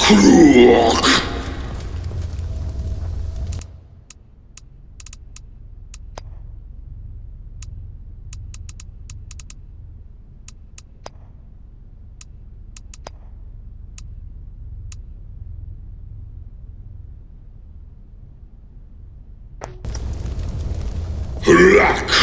Krok. Black.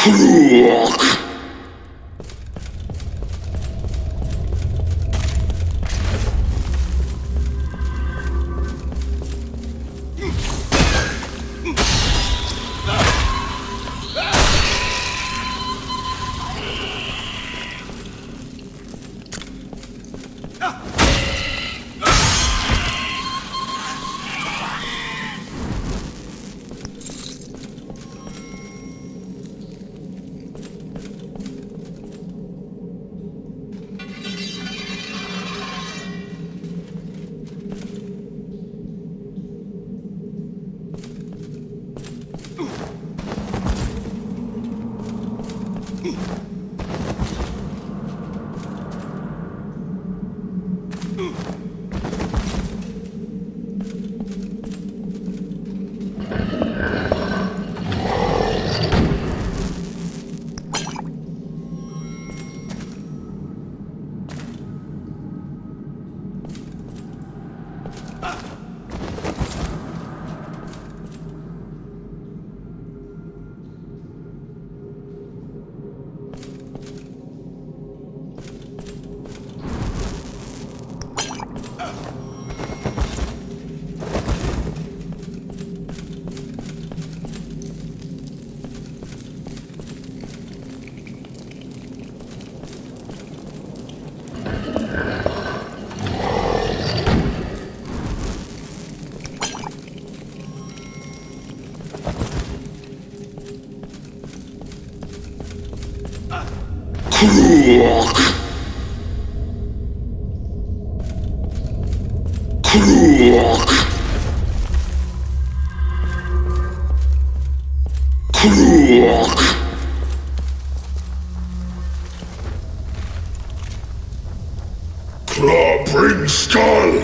Krok. Krok. Krok. Krok. Clawbring skull.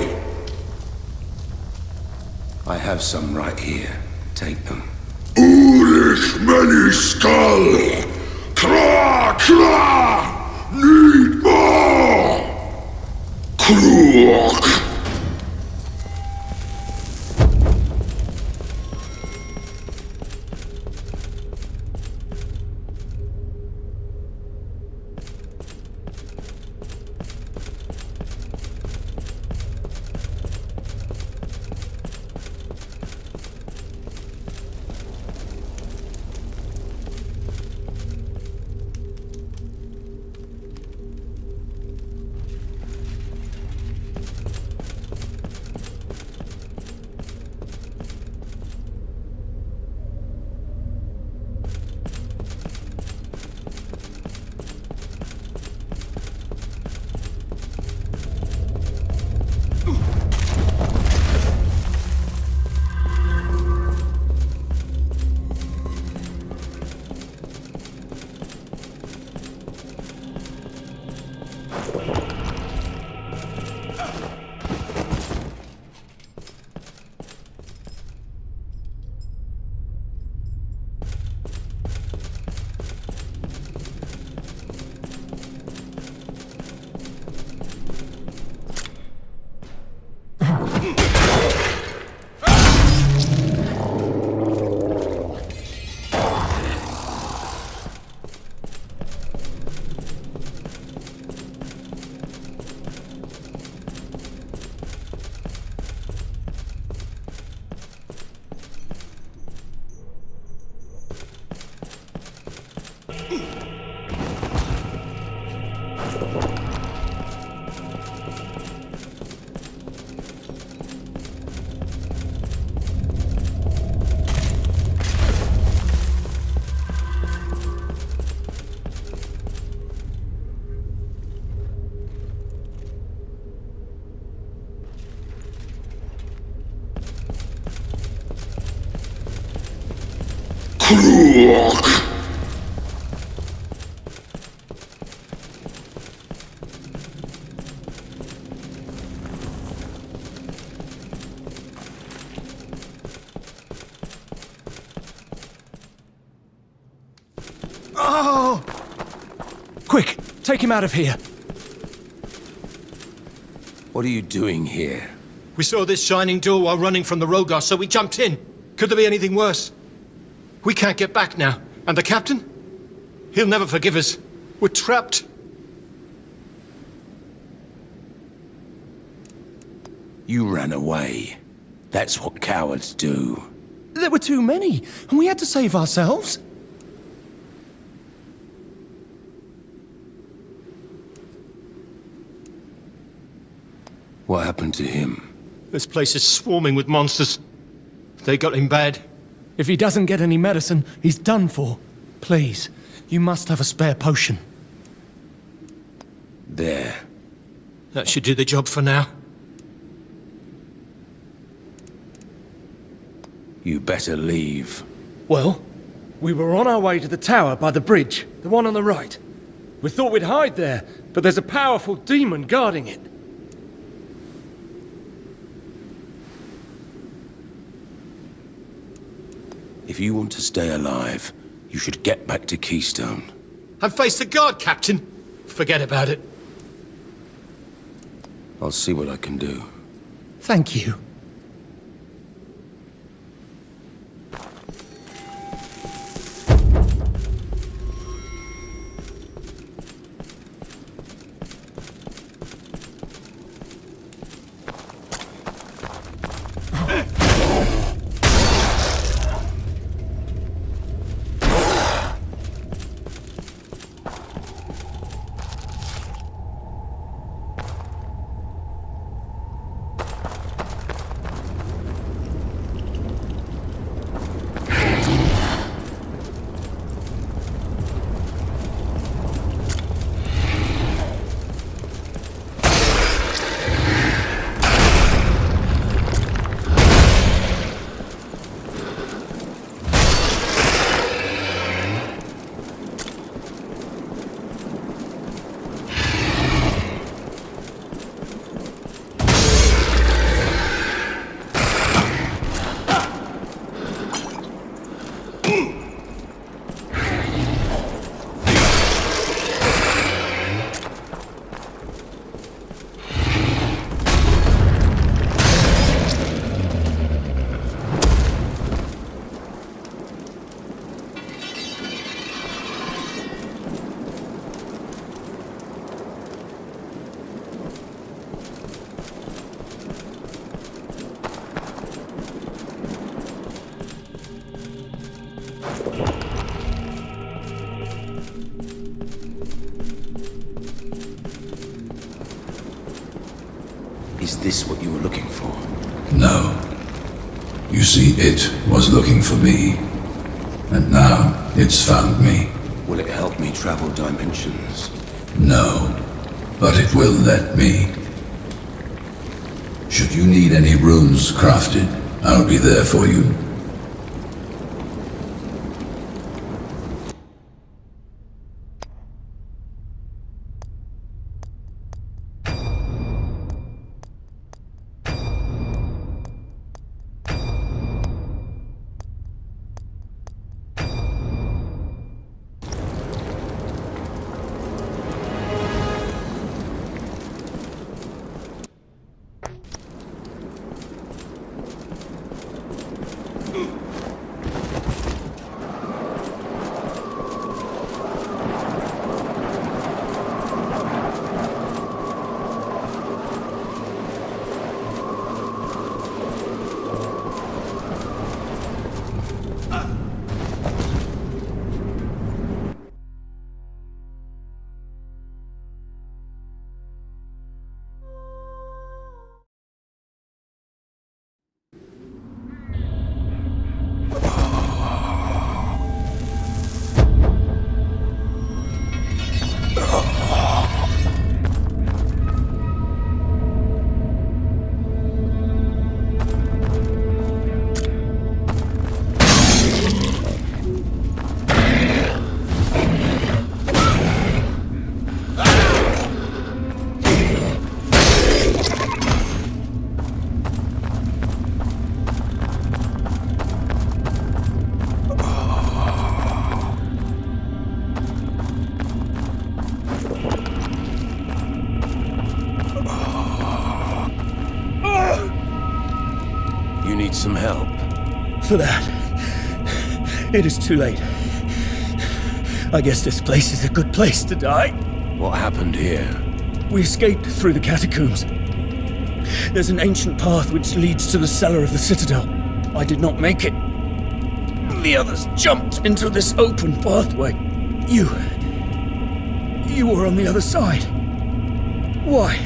I have some right here. Take them. Ulrich many skull. Kra, kra! Need more! Krok! Croak! Oh! Quick, take him out of here. What are you doing here? We saw this shining door while running from the Rogar, so we jumped in. Could there be anything worse? We can't get back now. And the captain? He'll never forgive us. We're trapped. You ran away. That's what cowards do. There were too many, and we had to save ourselves. What happened to him? This place is swarming with monsters. They got him bad. If he doesn't get any medicine, he's done for. Please, you must have a spare potion. There. That should do the job for now. You better leave. Well, we were on our way to the tower by the bridge, the one on the right. We thought we'd hide there, but there's a powerful demon guarding it. If you want to stay alive, you should get back to Keystone. And face the guard, Captain. Forget about it. I'll see what I can do. Thank you. Is this what you were looking for? No. You see, it was looking for me. And now it's found me. Will it help me travel dimensions? No. But it will let me. Should you need any runes crafted, I'll be there for you. some help? For that, it is too late. I guess this place is a good place to die. What happened here? We escaped through the catacombs. There's an ancient path which leads to the cellar of the Citadel. I did not make it. The others jumped into this open pathway. You were on the other side. Why?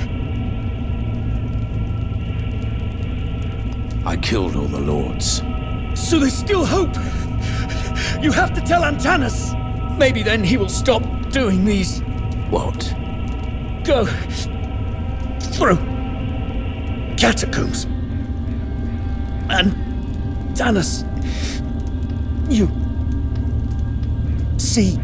I killed all the lords. So there's still hope. You have to tell Antanas. Maybe then he will stop doing these. What? Go through catacombs. And Tanis, you see.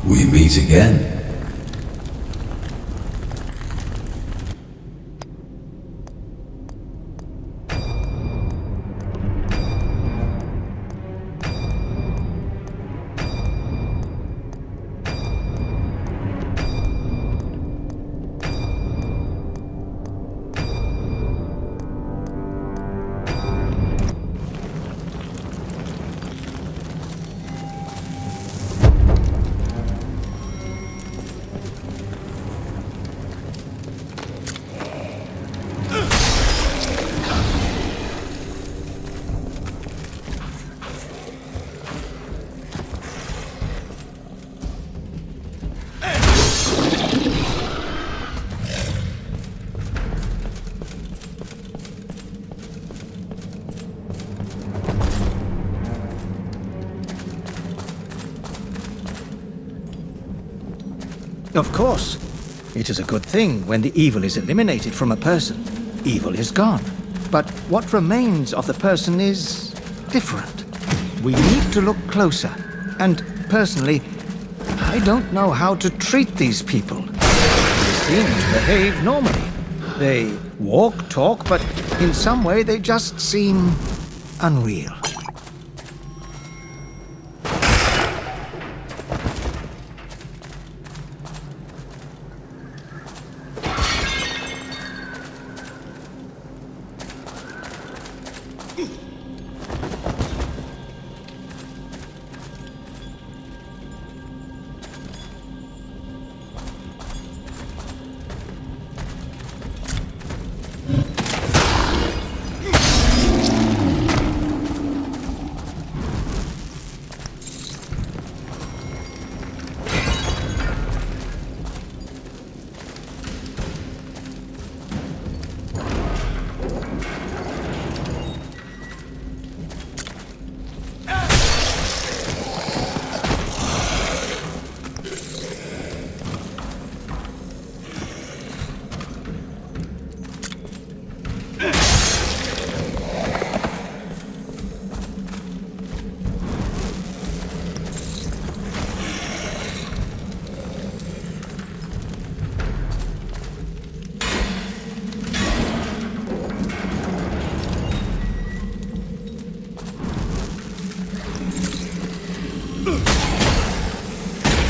we meet again. Of course. It is a good thing when the evil is eliminated from a person. Evil is gone. But what remains of the person is different. We need to look closer. And personally, I don't know how to treat these people. They seem to behave normally. They walk, talk, but in some way they just seem unreal.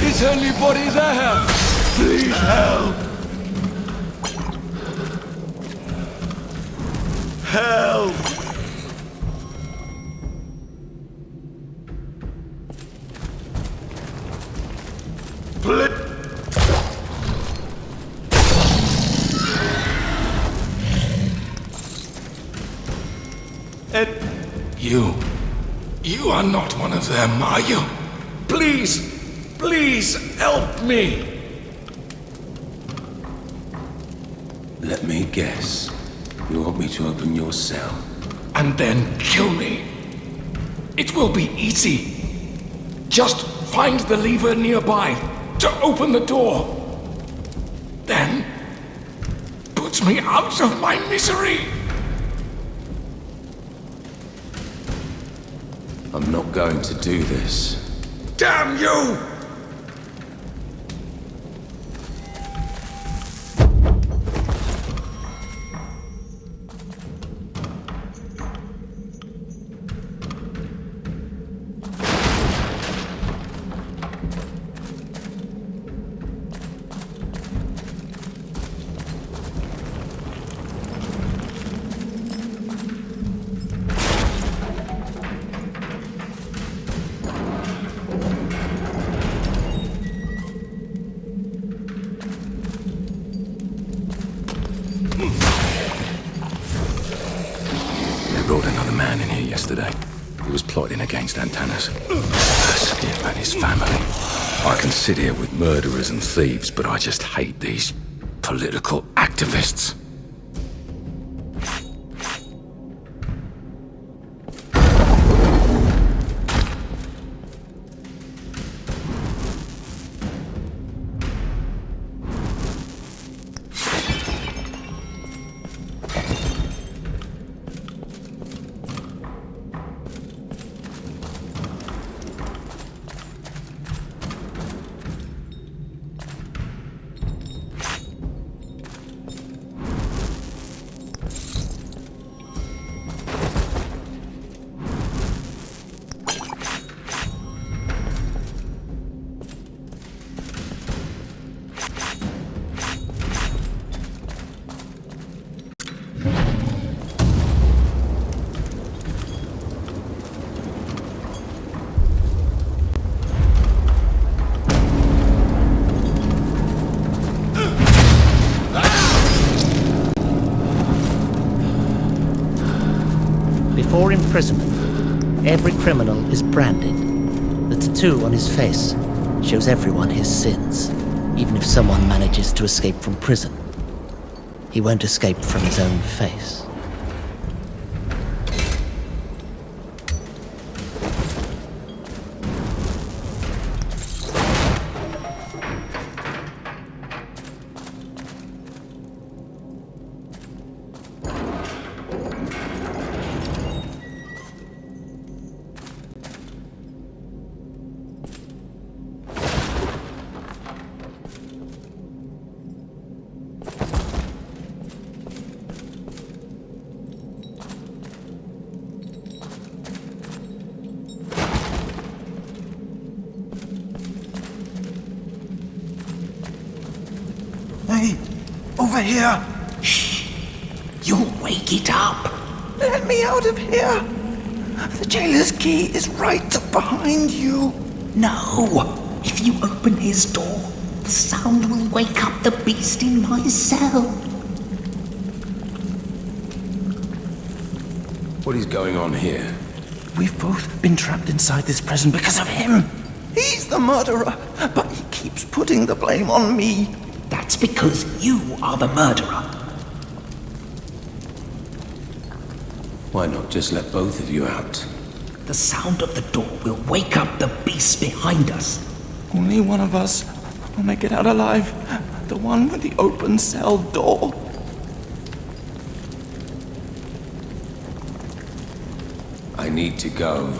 Is anybody there? Please help! Help! Please! You are not one of them, are you? Please help me! Let me guess. You want me to open your cell? And then kill me. It will be easy. Just find the lever nearby to open the door. Then put me out of my misery. I'm not going to do this. Damn you! Brought another man in here yesterday. He was plotting against Antanas. Skip and his family. I can sit here with murderers and thieves, but I just hate these political activists. Before imprisonment, every criminal is branded. The tattoo on his face shows everyone his sins. Even if someone manages to escape from prison, he won't escape from his own face. Hey, over here! Shh! You'll wake it up! Let me out of here! The jailer's key is right behind you. No! If you open his door, the sound will wake up the beast in my cell. What is going on here? We've both been trapped inside this prison because of him. He's the murderer, but he keeps putting the blame on me. That's because you are the murderer. Why not just let both of you out? The sound of the door will wake up the beast behind us. Only one of us will make it out alive. The one with the open cell door. I need to go.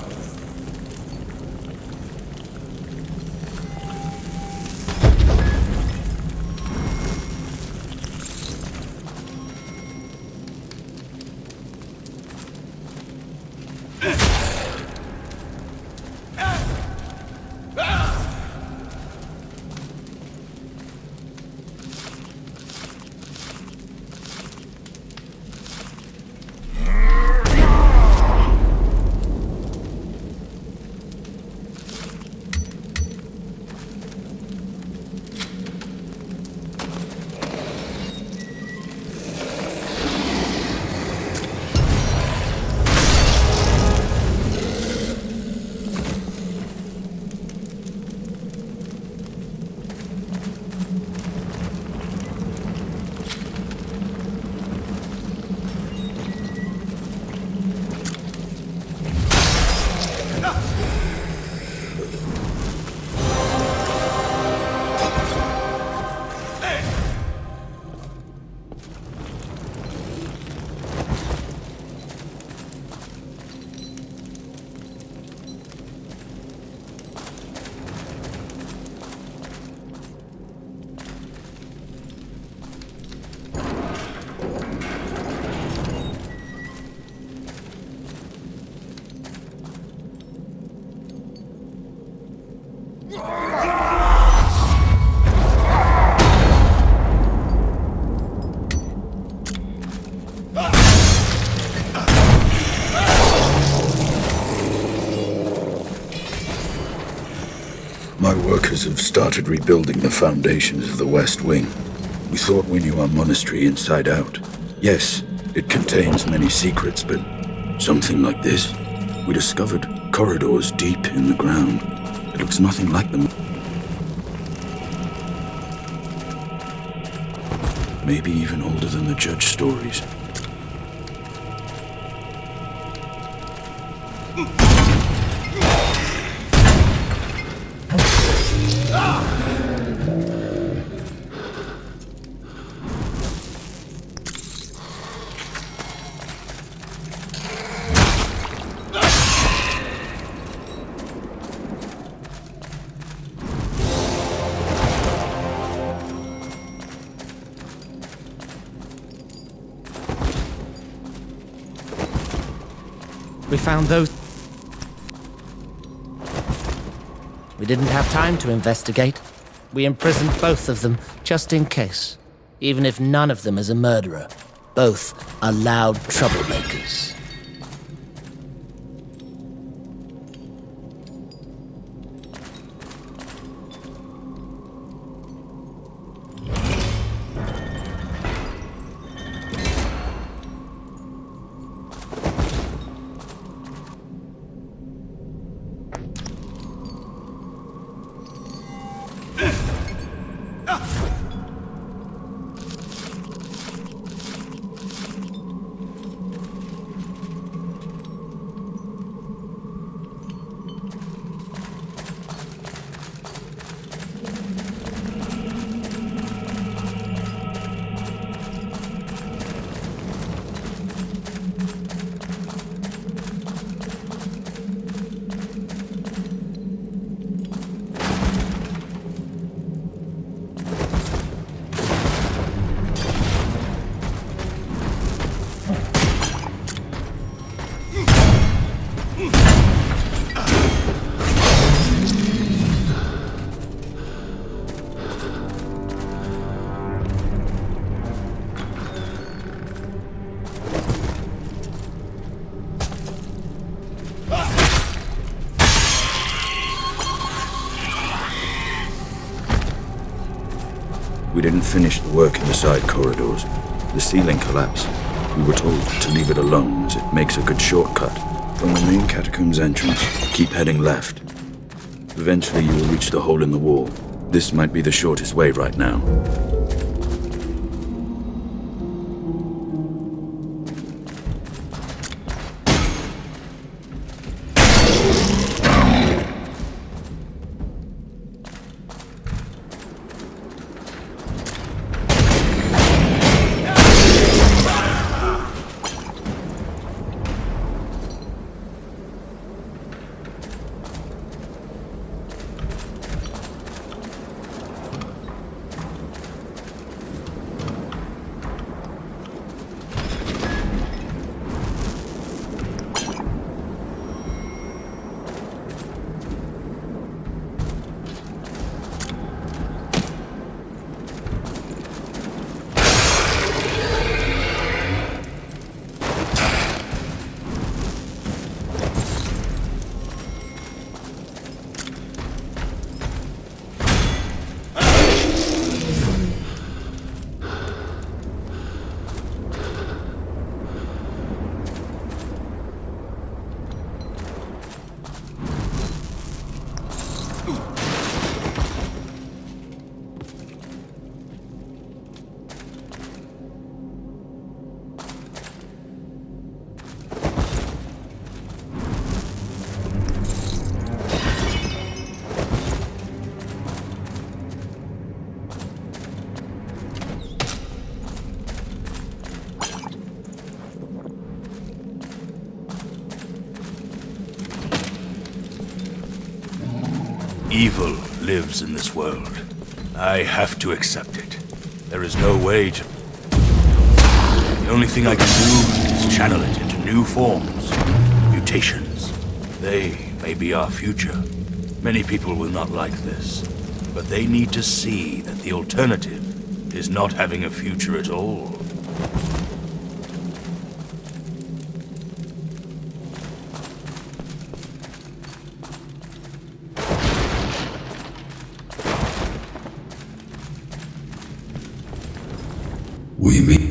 My workers have started rebuilding the foundations of the West Wing. We thought we knew our monastery inside out. Yes, it contains many secrets, but something like this. We discovered corridors deep in the ground. It looks nothing like them. Maybe even older than the Judge stories. We found those. We didn't have time to investigate. We imprisoned both of them, just in case. Even if none of them is a murderer. Both are loud troublemakers. We didn't finish the work in the side corridors. The ceiling collapsed. We were told to leave it alone as it makes a good shortcut. From the main catacombs entrance, keep heading left. Eventually you will reach the hole in the wall. This might be the shortest way right now. Evil lives in this world. I have to accept it. There is no way to... The only thing I can do is channel it into new forms, mutations. They may be our future. Many people will not like this, but they need to see that the alternative is not having a future at all. We meet.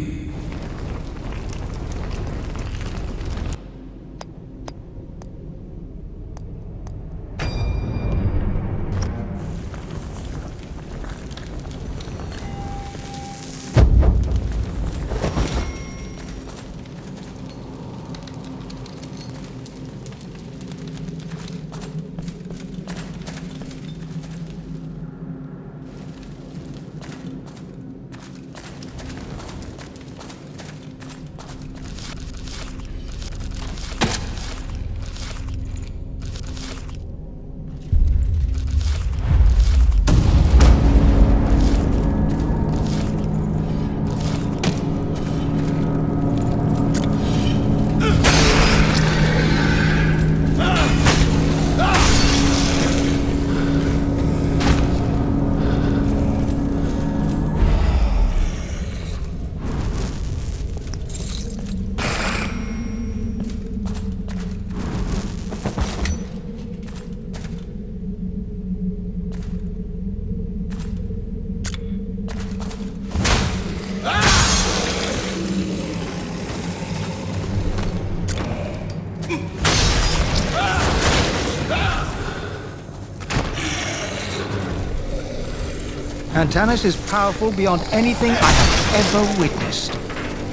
Antanas is powerful beyond anything I have ever witnessed.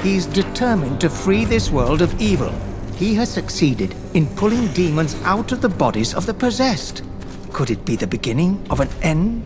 He's determined to free this world of evil. He has succeeded in pulling demons out of the bodies of the possessed. Could it be the beginning of an end?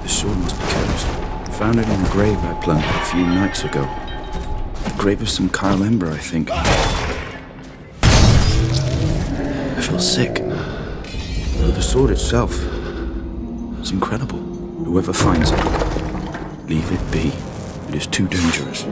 The sword must be cursed. Found it in the grave I plundered a few nights ago. The grave of some Kyle Ember, I think. I feel sick. Though the sword itself is incredible. Whoever finds it, leave it be. It is too dangerous.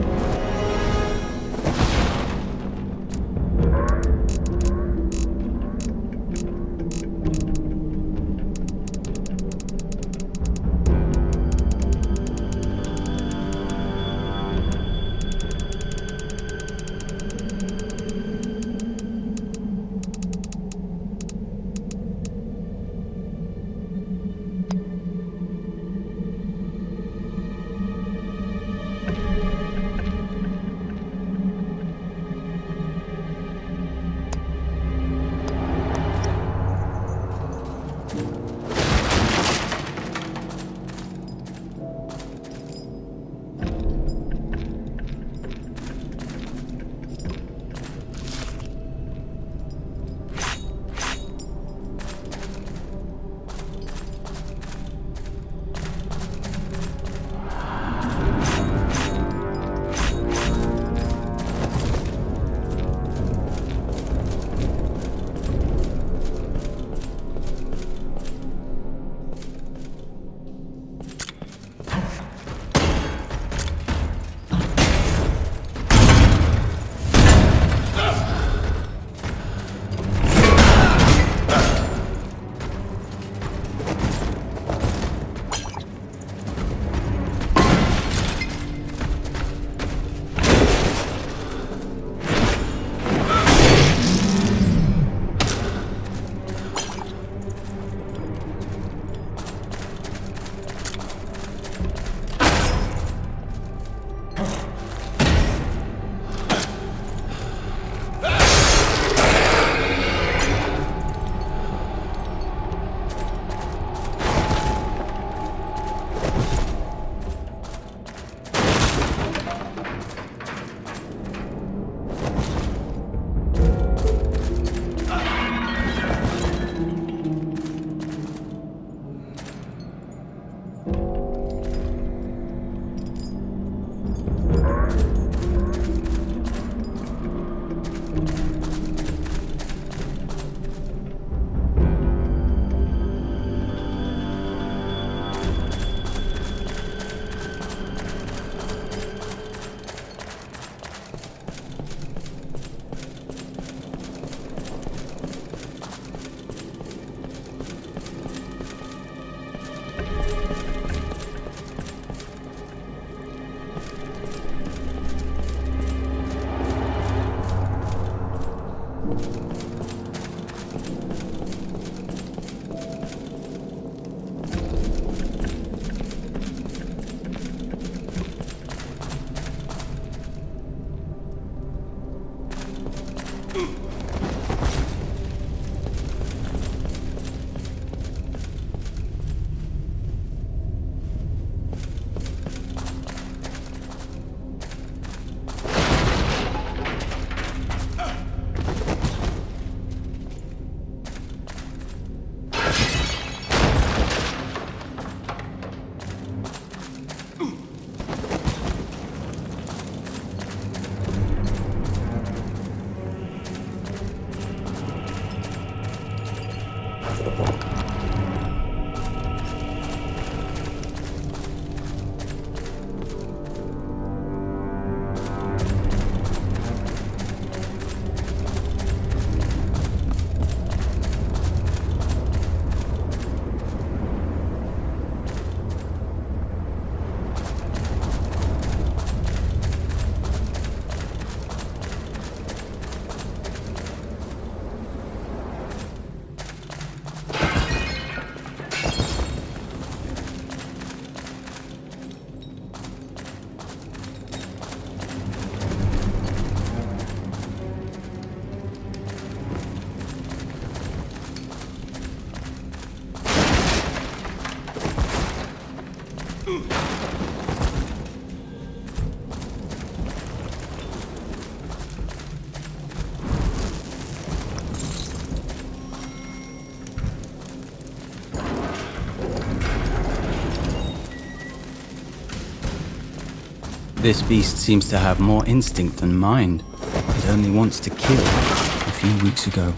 This beast seems to have more instinct than mind. It only wants to kill. A few weeks ago,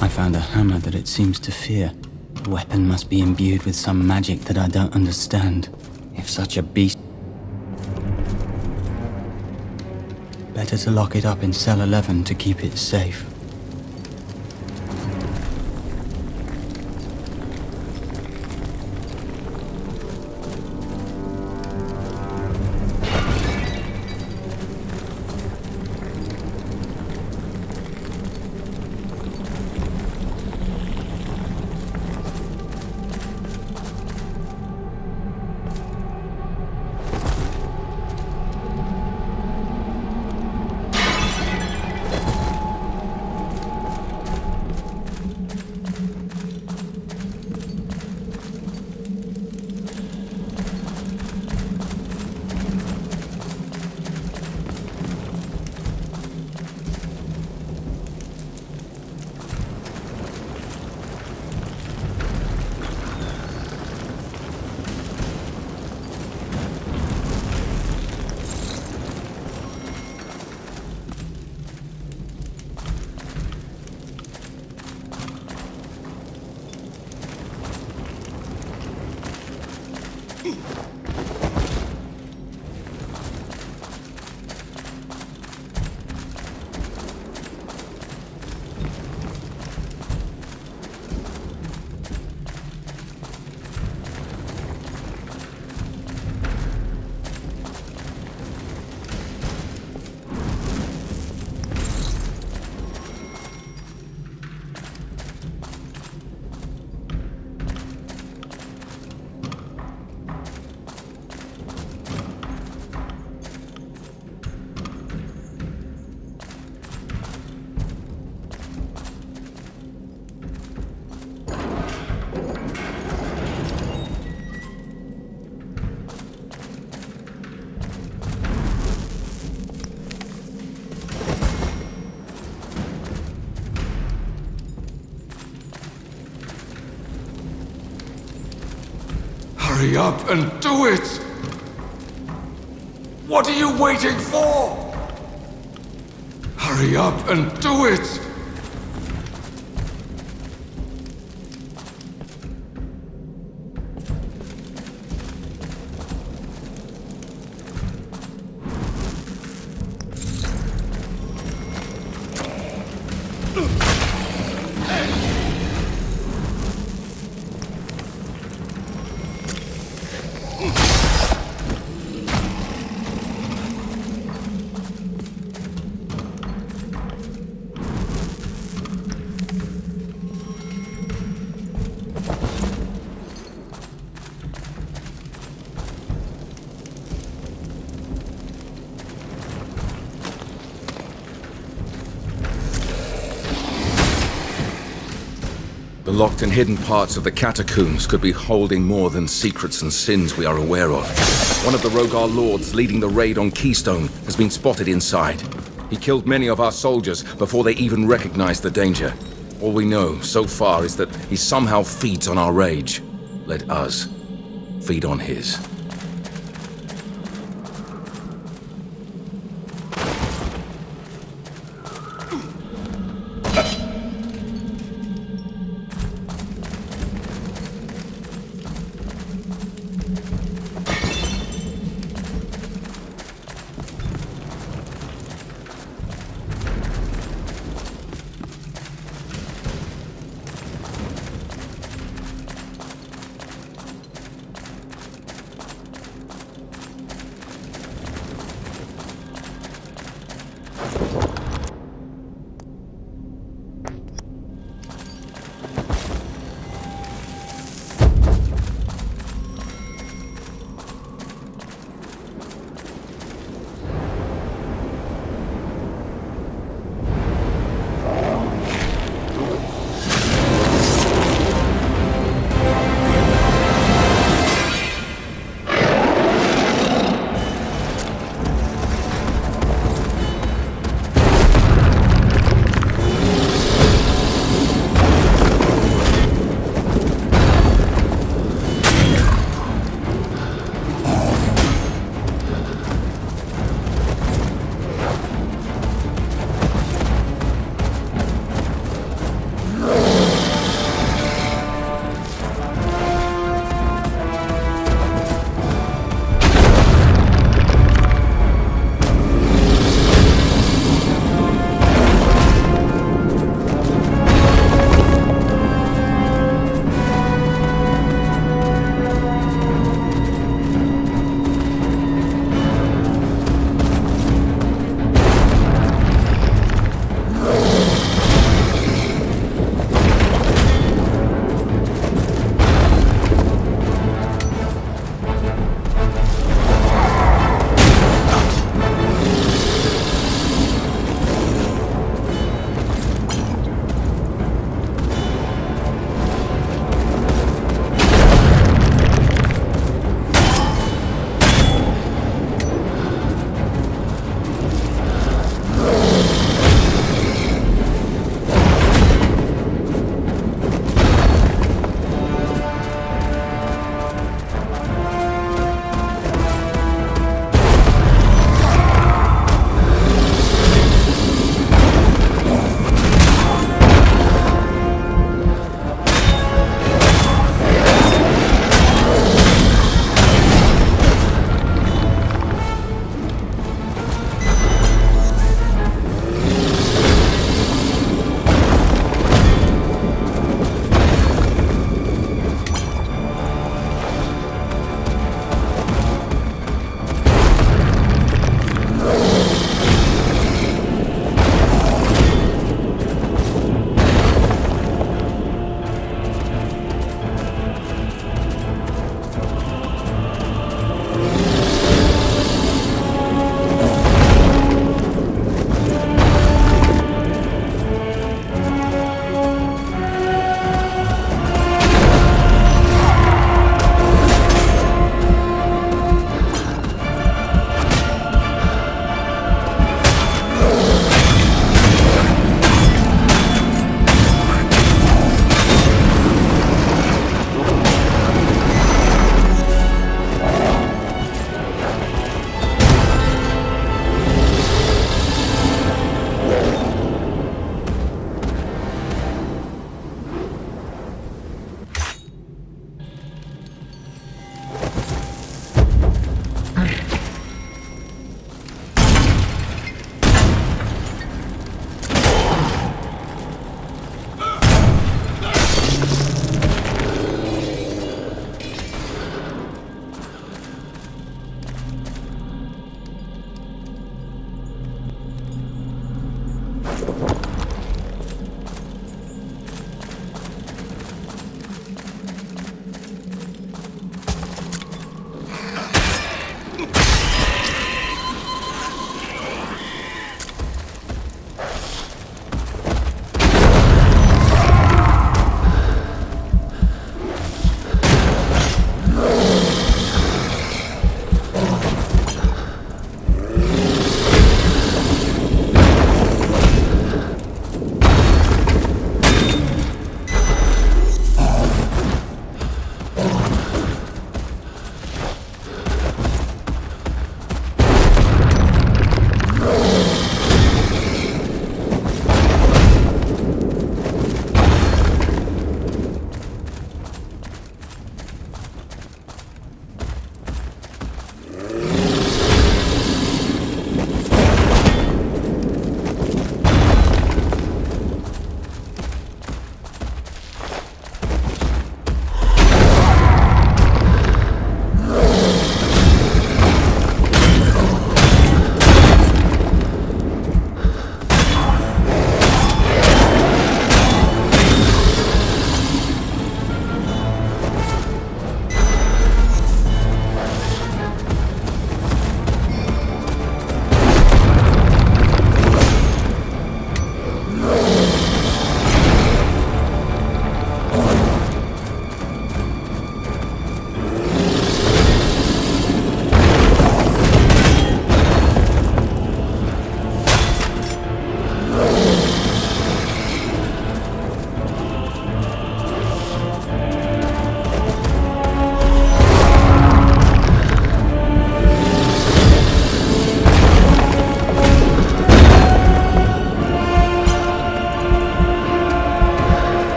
I found a hammer that it seems to fear. The weapon must be imbued with some magic that I don't understand. If such a beast... Better to lock it up in cell 11 to keep it safe. Hurry up and do it! What are you waiting for? Hurry up and do it! The locked and hidden parts of the catacombs could be holding more than secrets and sins we are aware of. One of the Rogar lords leading the raid on Keystone has been spotted inside. He killed many of our soldiers before they even recognized the danger. All we know so far is that he somehow feeds on our rage. Let us feed on his.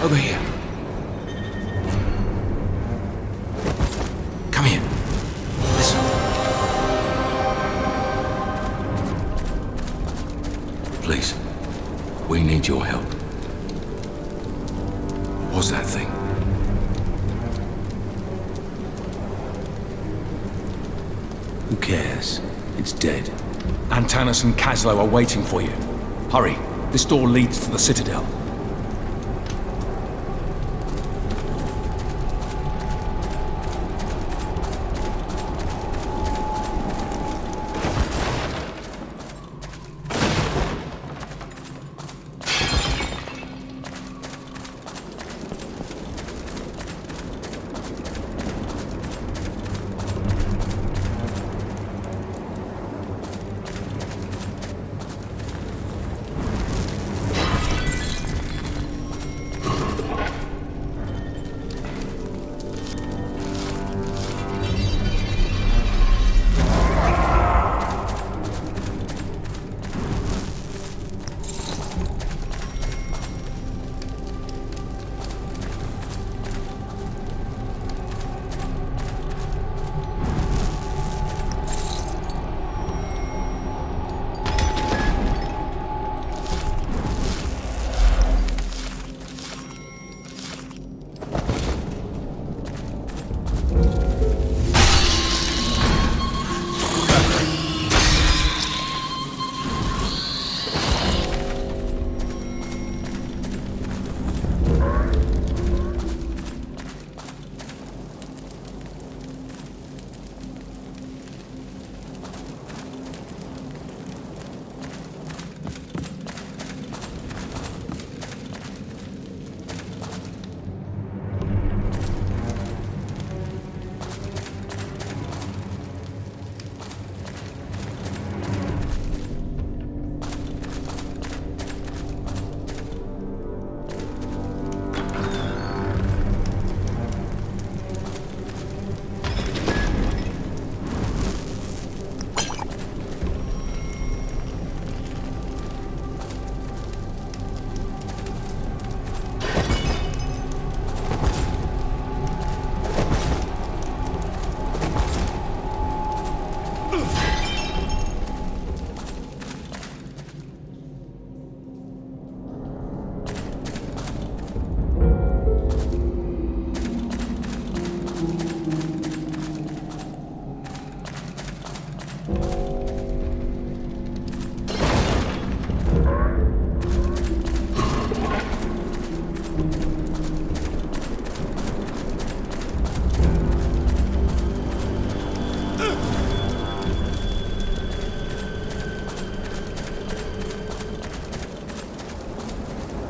over here. Come here. Listen. Please, we need your help. What was that thing? Who cares? It's dead. Antanas and Kaslo are waiting for you. Hurry. This door leads to the Citadel.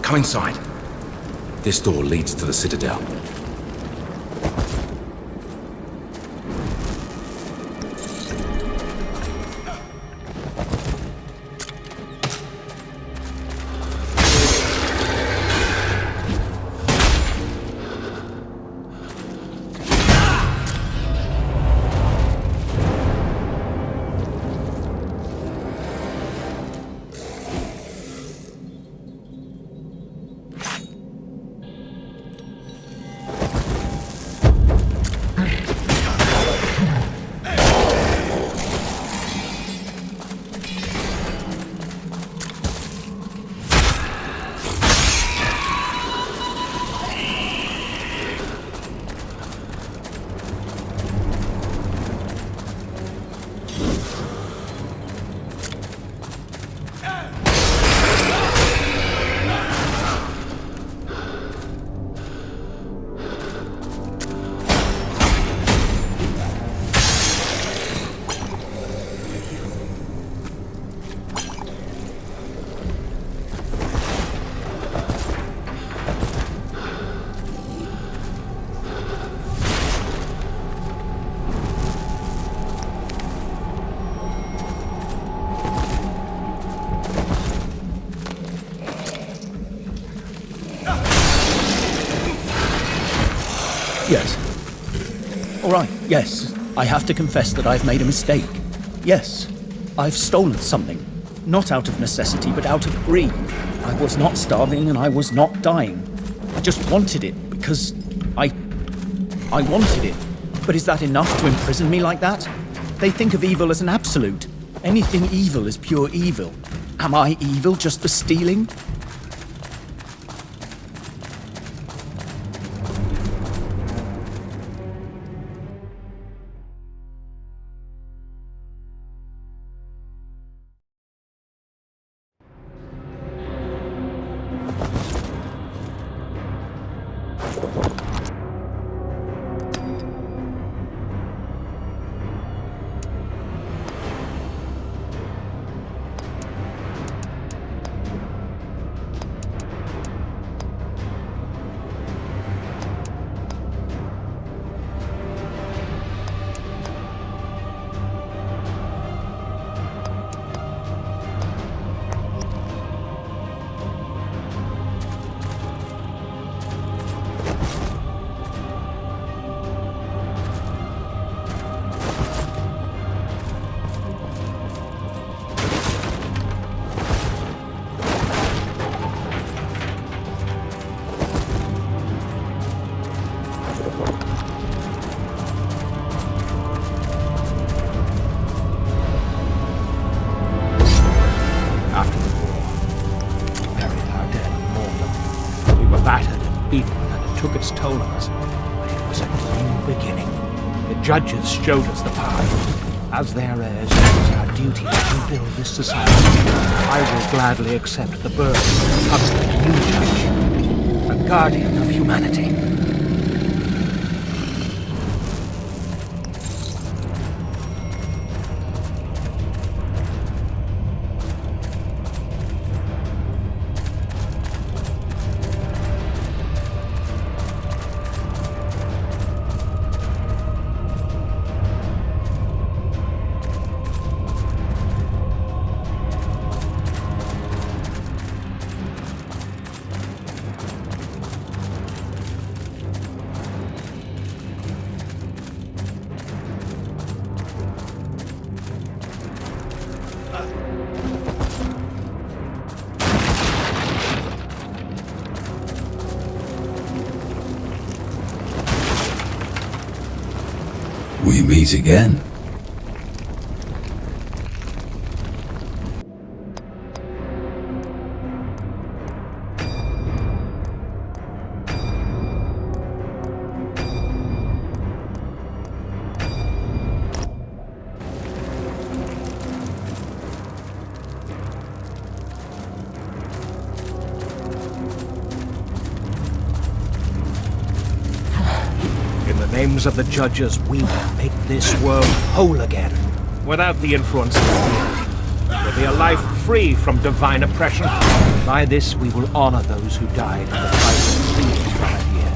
Come inside. This door leads to the Citadel. Yes. All right, yes. I have to confess that I've made a mistake. Yes, I've stolen something. Not out of necessity, but out of greed. I was not starving and I was not dying. I just wanted it because I wanted it. But is that enough to imprison me like that? They think of evil as an absolute. Anything evil is pure evil. Am I evil just for stealing? beaten and it took its toll on us. But it was a new beginning. The judges showed us the path. As their heirs, it is our duty to rebuild this society. I will gladly accept the burden of becoming a new judge, a guardian of humanity. We meet again. Names of the judges, we will make this world whole again, without the influence of fear. It will be a life free from divine oppression. By this, we will honor those who died in the fight that freed us from it here.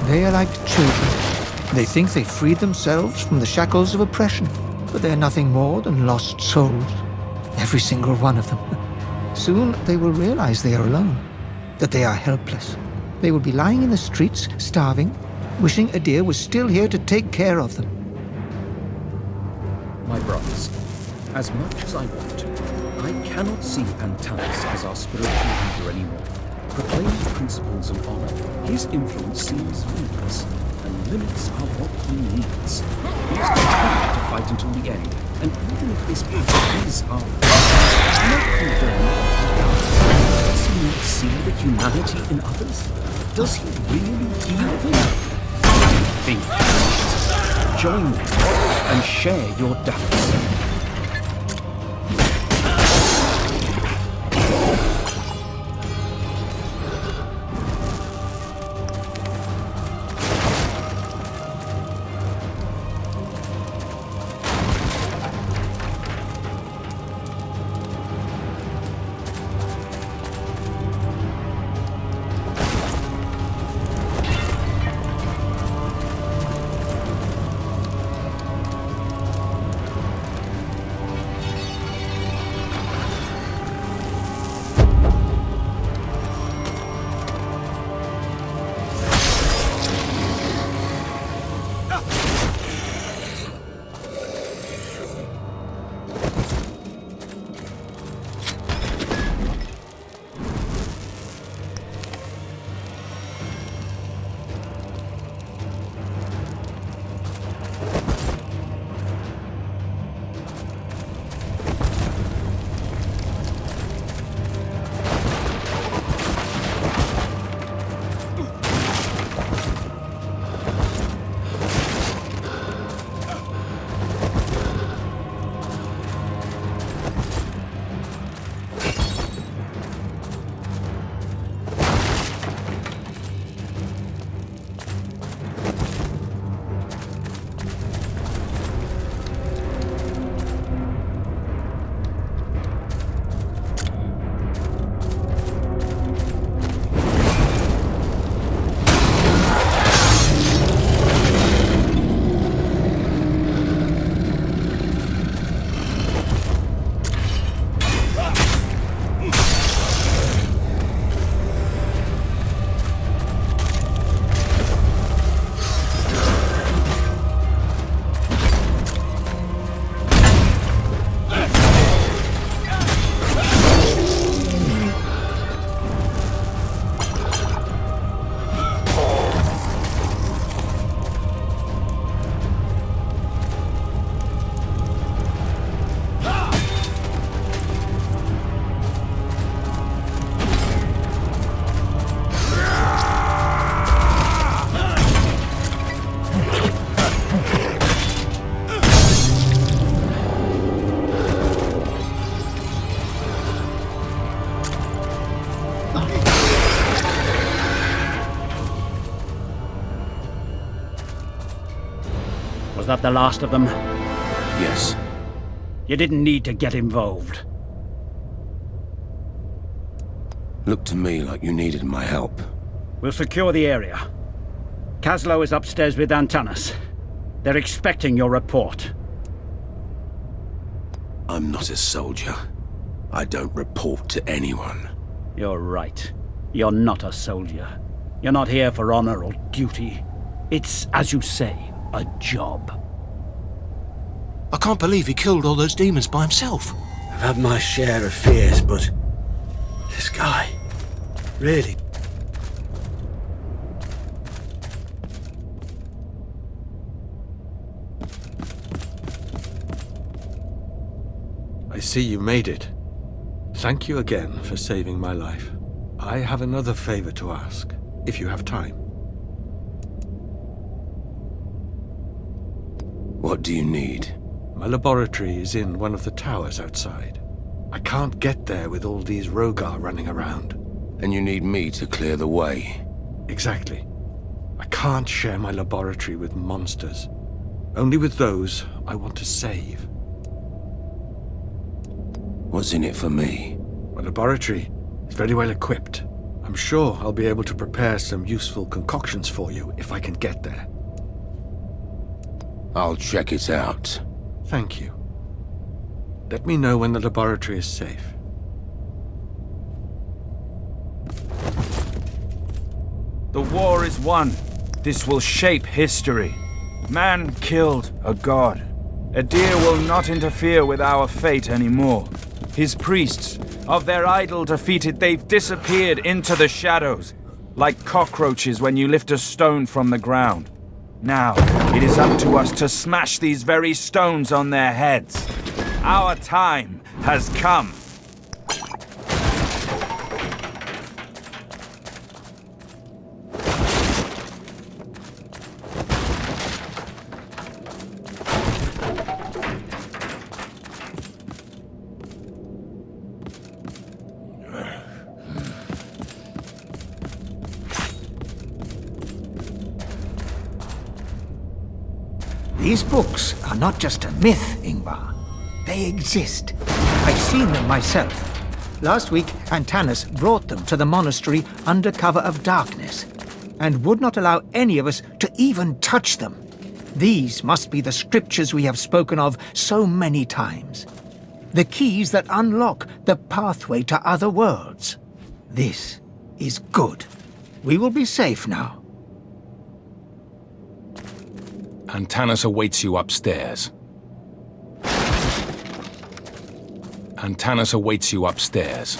They are like children. They think they freed themselves from the shackles of oppression, but they are nothing more than lost souls. Every single one of them. Soon they will realize they are alone, that they are helpless. They will be lying in the streets, starving, wishing Adir was still here to take care of them. My brothers, as much as I want to, I cannot see Antanas as our spiritual leader anymore. Proclaiming principles and honor, his influence seems limitless, and limits are what he needs. fight until the end. And even if this path is our I'm not condemned. Does he not see the humanity in others? Does he really feel them? Think. Join them and share your doubts. Was that the last of them? Yes. You didn't need to get involved. Looked to me like you needed my help. We'll secure the area. Kaslo is upstairs with Antanas. They're expecting your report. I'm not a soldier. I don't report to anyone. You're right. You're not a soldier. You're not here for honor or duty. It's, as you say, a job. I can't believe he killed all those demons by himself. I've had my share of fears, but this guy, really. I see you made it. Thank you again for saving my life. I have another favor to ask, if you have time. What do you need? My laboratory is in one of the towers outside. I can't get there with all these Rogar running around. And you need me to clear the way? Exactly. I can't share my laboratory with monsters. Only with those I want to save. What's in it for me? My laboratory is very well equipped. I'm sure I'll be able to prepare some useful concoctions for you if I can get there. I'll check it out. Thank you. Let me know when the laboratory is safe. The war is won. This will shape history. Man killed a god. Adir will not interfere with our fate anymore. His priests, of their idol defeated, they've disappeared into the shadows, like cockroaches when you lift a stone from the ground. Now, it is up to us to smash these very stones on their heads. Our time has come. These books are not just a myth, Ingvar. They exist. I've seen them myself. Last week, Antanas brought them to the monastery under cover of darkness, and would not allow any of us to even touch them. These must be the scriptures we have spoken of so many times. The keys that unlock the pathway to other worlds. This is good. We will be safe now. Antanas awaits you upstairs. Antanas awaits you upstairs.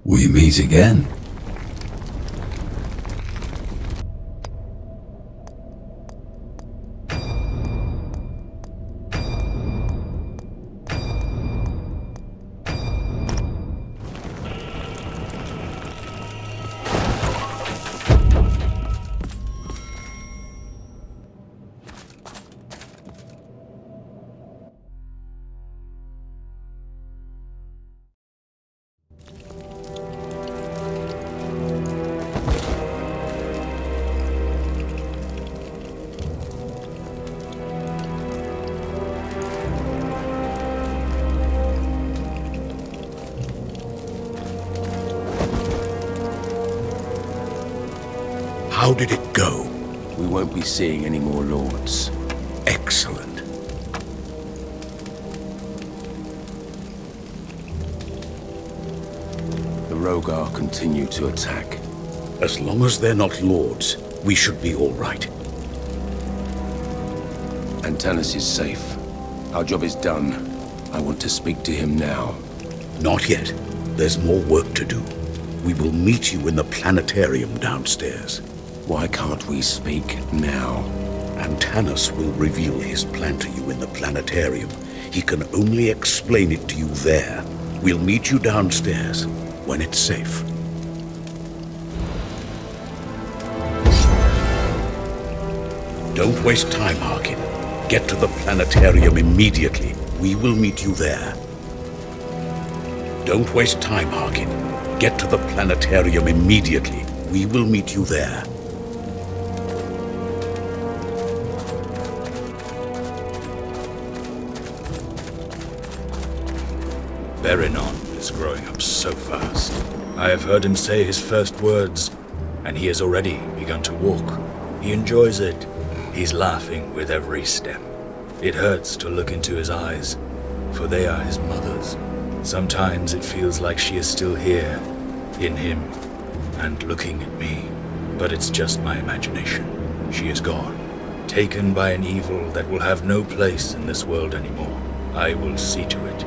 We meet again. How did it go? We won't be seeing any more lords. Excellent. The Rogar continue to attack. As long as they're not lords, we should be all right. Antanas is safe. Our job is done. I want to speak to him now. Not yet. There's more work to do. We will meet you in the planetarium downstairs. Why can't we speak now? Antanas will reveal his plan to you in the planetarium. He can only explain it to you there. We'll meet you downstairs when it's safe. Don't waste time, Harkin. Get to the planetarium immediately. We will meet you there. Don't waste time, Harkin. Get to the planetarium immediately. We will meet you there. Berinon is growing up so fast. I have heard him say his first words, and he has already begun to walk. He enjoys it. He's laughing with every step. It hurts to look into his eyes, for they are his mother's. Sometimes it feels like she is still here, in him, and looking at me. But it's just my imagination. She is gone, taken by an evil that will have no place in this world anymore. I will see to it.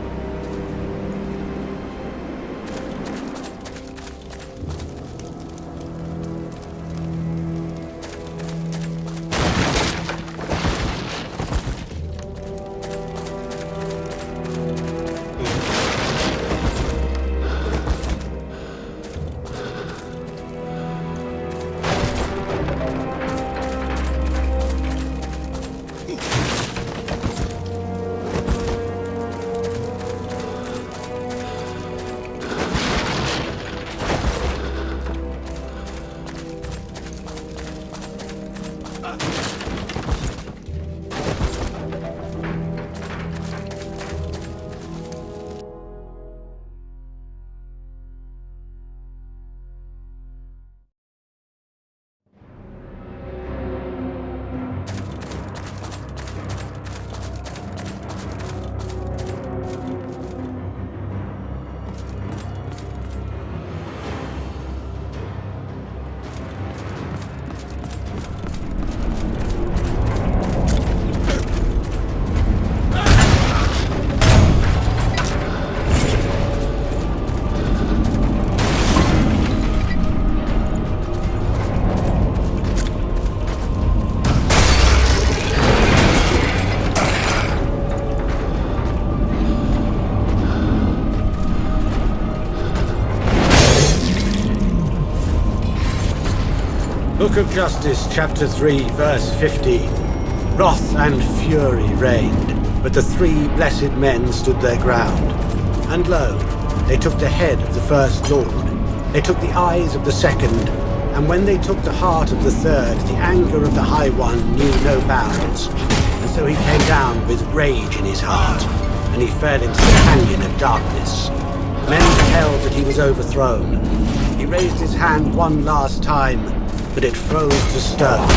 of Justice, chapter 3, verse 50. Wrath and fury reigned, but the three blessed men stood their ground. And lo, they took the head of the first lord, they took the eyes of the second, and when they took the heart of the third, the anger of the High One knew no bounds. And so he came down with rage in his heart, and he fell into the canyon of darkness. Men beheld that he was overthrown. He raised his hand one last time, but it froze to stone.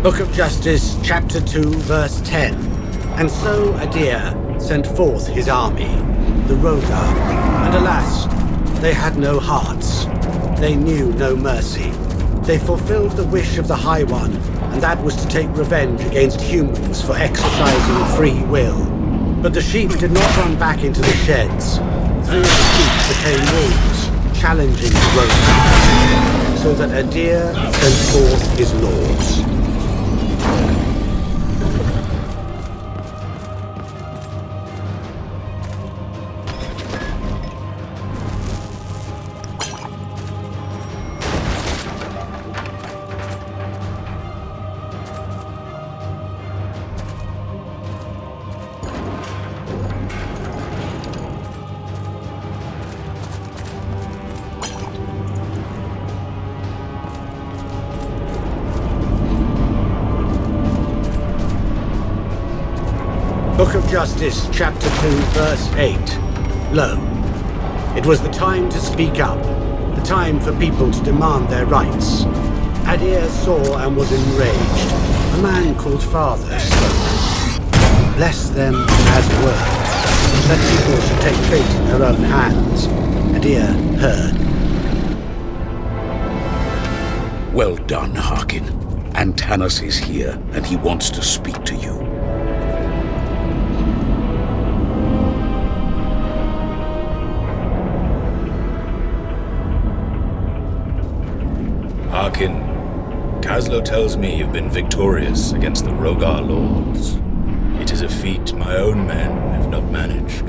Book of Justice, chapter 2, verse 10. And so Adir sent forth his army, the Rogar, and alas, they had no hearts. They knew no mercy. They fulfilled the wish of the High One, and that was to take revenge against humans for exercising free will. But the sheep did not run back into the sheds. 3 of the sheep became wolves, challenging the Rogar, so that Adir sent forth his lords. Book of Justice, chapter 2, verse 8. Lo, it was the time to speak up, the time for people to demand their rights. Adir saw and was enraged. A man called Father spoke. Bless them as words, that people should take fate in their own hands. Adir heard. Well done, Harkin. Antanas is here, and he wants to speak to you. Harkin, Kaslo tells me you've been victorious against the Rogar lords. It is a feat my own men have not managed.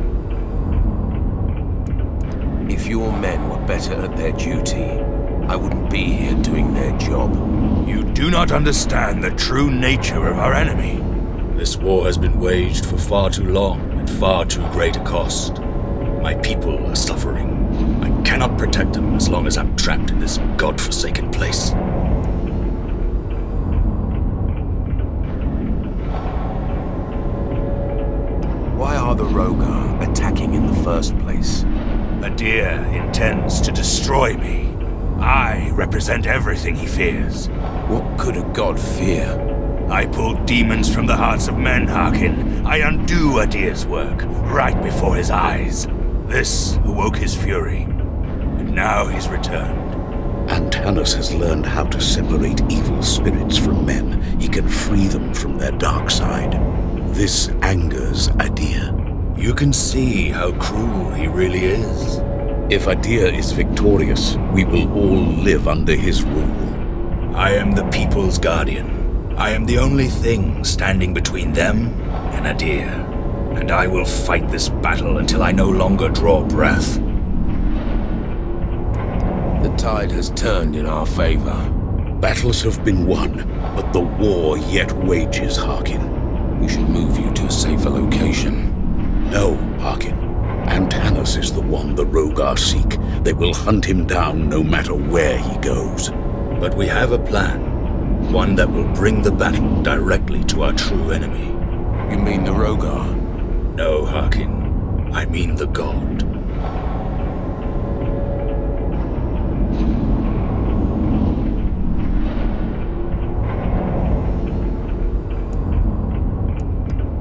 If your men were better at their duty, I wouldn't be here doing their job. You do not understand the true nature of our enemy. This war has been waged for far too long at far too great a cost. My people are suffering. I cannot protect them as long as I'm trapped in this godforsaken place. Why are the Rogar attacking in the first place? Adir intends to destroy me. I represent everything he fears. What could a god fear? I pull demons from the hearts of men, Harkin. I undo Adir's work, right before his eyes. This awoke his fury, and now he's returned. Antanas has learned how to separate evil spirits from men. He can free them from their dark side. This angers Adir. You can see how cruel he really is. If Adir is victorious, we will all live under his rule. I am the people's guardian. I am the only thing standing between them and Adir. And I will fight this battle until I no longer draw breath. The tide has turned in our favor. Battles have been won, but the war yet wages, Harkin. We should move you to a safer location. No, Harkin. Antanas is the one the Rogar seek. They will hunt him down no matter where he goes. But we have a plan. One that will bring the battle directly to our true enemy. You mean the Rogar? No, Harkin. I mean the god.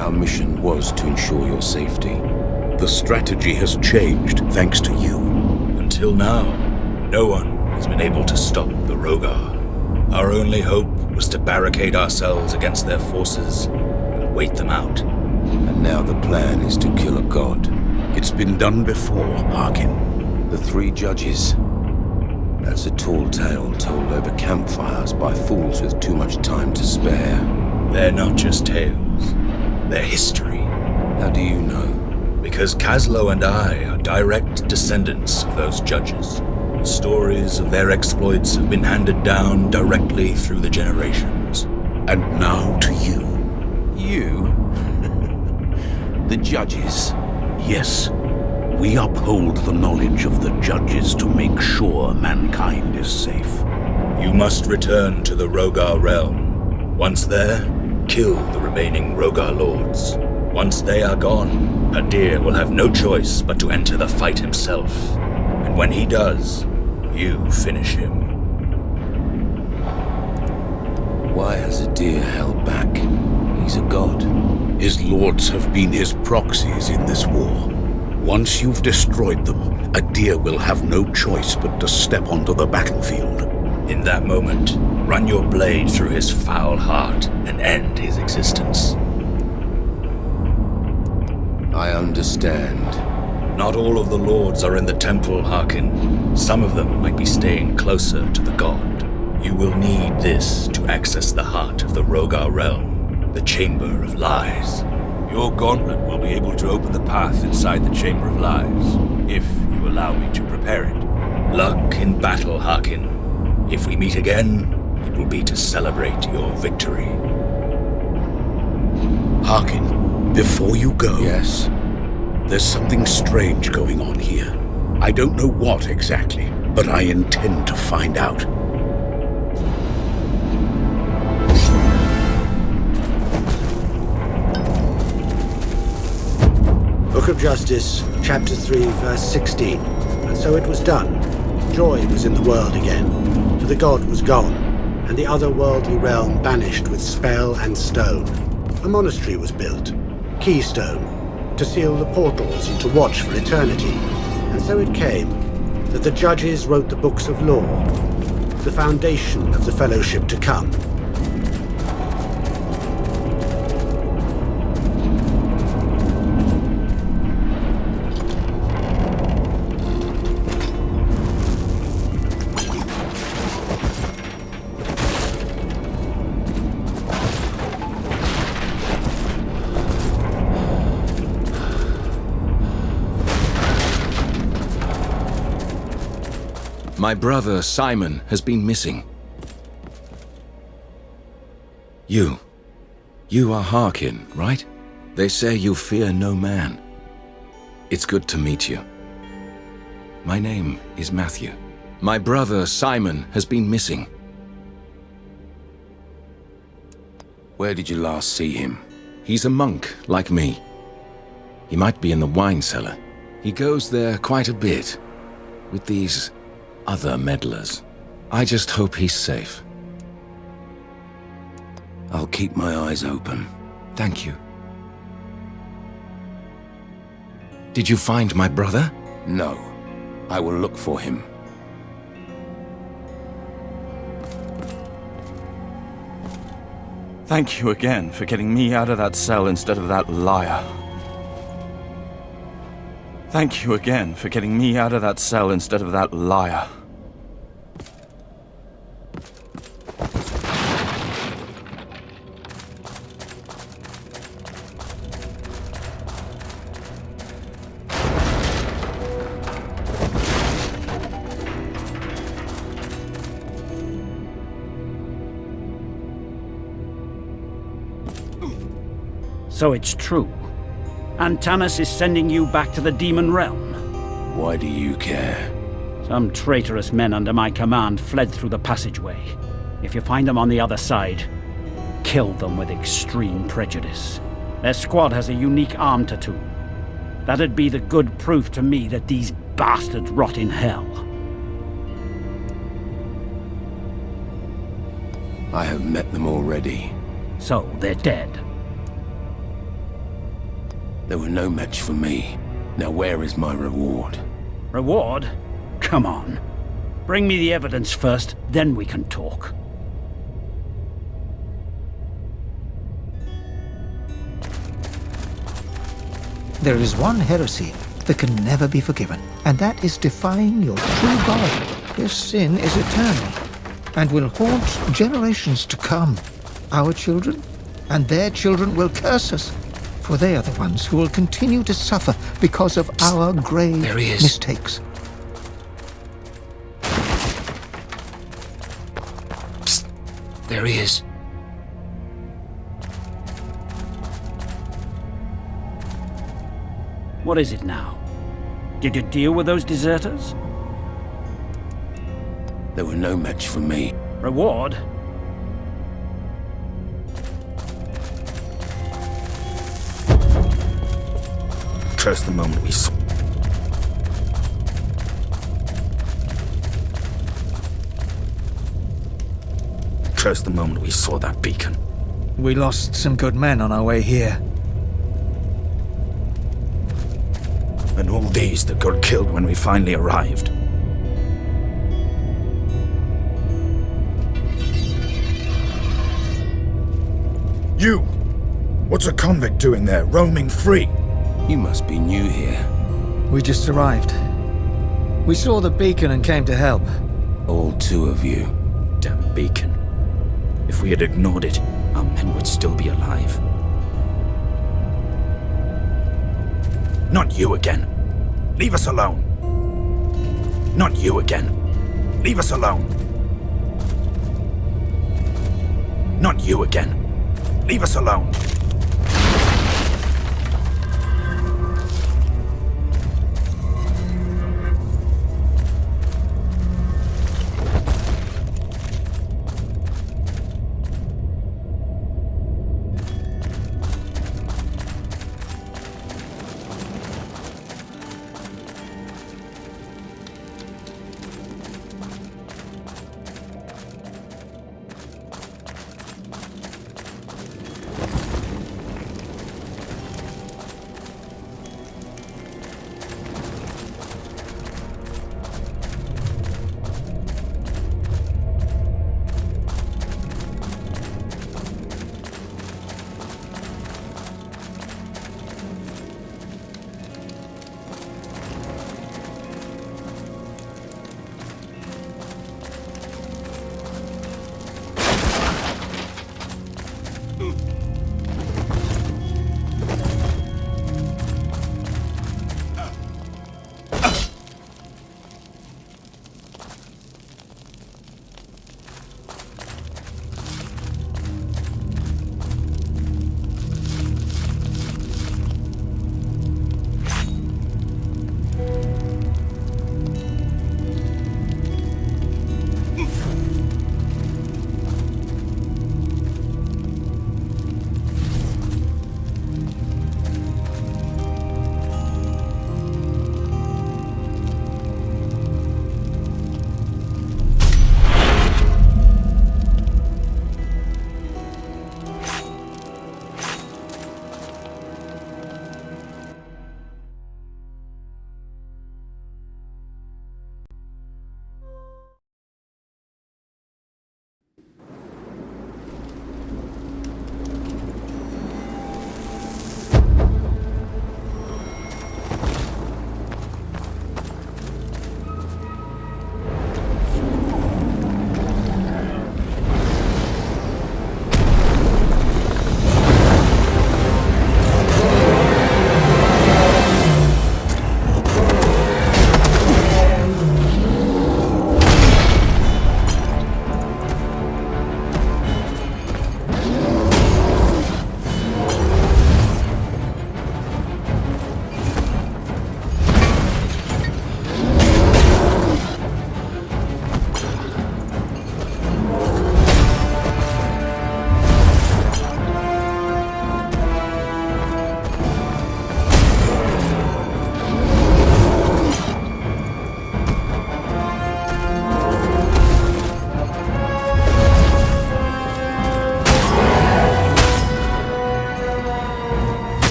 Our mission was to ensure your safety. The strategy has changed thanks to you. Until now, no one has been able to stop the Rogar. Our only hope was to barricade ourselves against their forces and wait them out. And now the plan is to kill a god. It's been done before, Harkin. The three judges. That's a tall tale told over campfires by fools with too much time to spare. They're not just tales. They're history. How do you know? Because Kaslo and I are direct descendants of those judges. The stories of their exploits have been handed down directly through the generations. And now to you. You? The judges? Yes. We uphold the knowledge of the judges to make sure mankind is safe. You must return to the Rogar realm. Once there, kill the remaining Rogar lords. Once they are gone, Adir will have no choice but to enter the fight himself. And when he does, you finish him. Why has Adir held back? He's a god. His lords have been his proxies in this war. Once you've destroyed them, Adir will have no choice but to step onto the battlefield. In that moment, run your blade through his foul heart and end his existence. I understand. Not all of the lords are in the temple, Harkin. Some of them might be staying closer to the god. You will need this to access the heart of the Rogar realm, the Chamber of Lies. Your gauntlet will be able to open the path inside the Chamber of Lies, if you allow me to prepare it. Luck in battle, Harkin. If we meet again, it will be to celebrate your victory. Harkin, before you go... Yes? There's something strange going on here. I don't know what exactly, but I intend to find out. Book of Justice, chapter 3, verse 16. And so it was done. Joy was in the world again, for the god was gone, and the otherworldly realm banished with spell and stone. A monastery was built, Keystone, to seal the portals and to watch for eternity. And so it came that the judges wrote the books of law, the foundation of the fellowship to come. My brother, Simon, has been missing. You are Harkin, right? They say you fear no man. It's good to meet you. My name is Matthew. My brother, Simon, has been missing. Where did you last see him? He's a monk, like me. He might be in the wine cellar. He goes there quite a bit, with these other meddlers. I just hope he's safe. I'll keep my eyes open. Thank you. Did you find my brother? No. I will look for him. Thank you again for getting me out of that cell instead of that liar. Thank you again for getting me out of that cell instead of that liar. So it's true. Antanas is sending you back to the demon realm. Why do you care? Some traitorous men under my command fled through the passageway. If you find them on the other side, kill them with extreme prejudice. Their squad has a unique arm tattoo. That'd be the good proof to me that these bastards rot in hell. I have met them already. So they're dead. They were no match for me. Now where is my reward? Reward? Come on. Bring me the evidence first, then we can talk. There is one heresy that can never be forgiven, and that is defying your true God. This sin is eternal, and will haunt generations to come. Our children and their children will curse us, for they are the ones who will continue to suffer because of our grave mistakes. Psst. There he is. What is it now? Did you deal with those deserters? They were no match for me. Reward? Curse the moment we saw. Curse the moment we saw that beacon. We lost some good men on our way here. And all these that got killed when we finally arrived. You! What's a convict doing there, roaming free? You must be new here. We just arrived. We saw the beacon and came to help. All two of you. Damn beacon. If we had ignored it, our men would still be alive. Not you again. Leave us alone. Not you again. Leave us alone. Not you again. Leave us alone.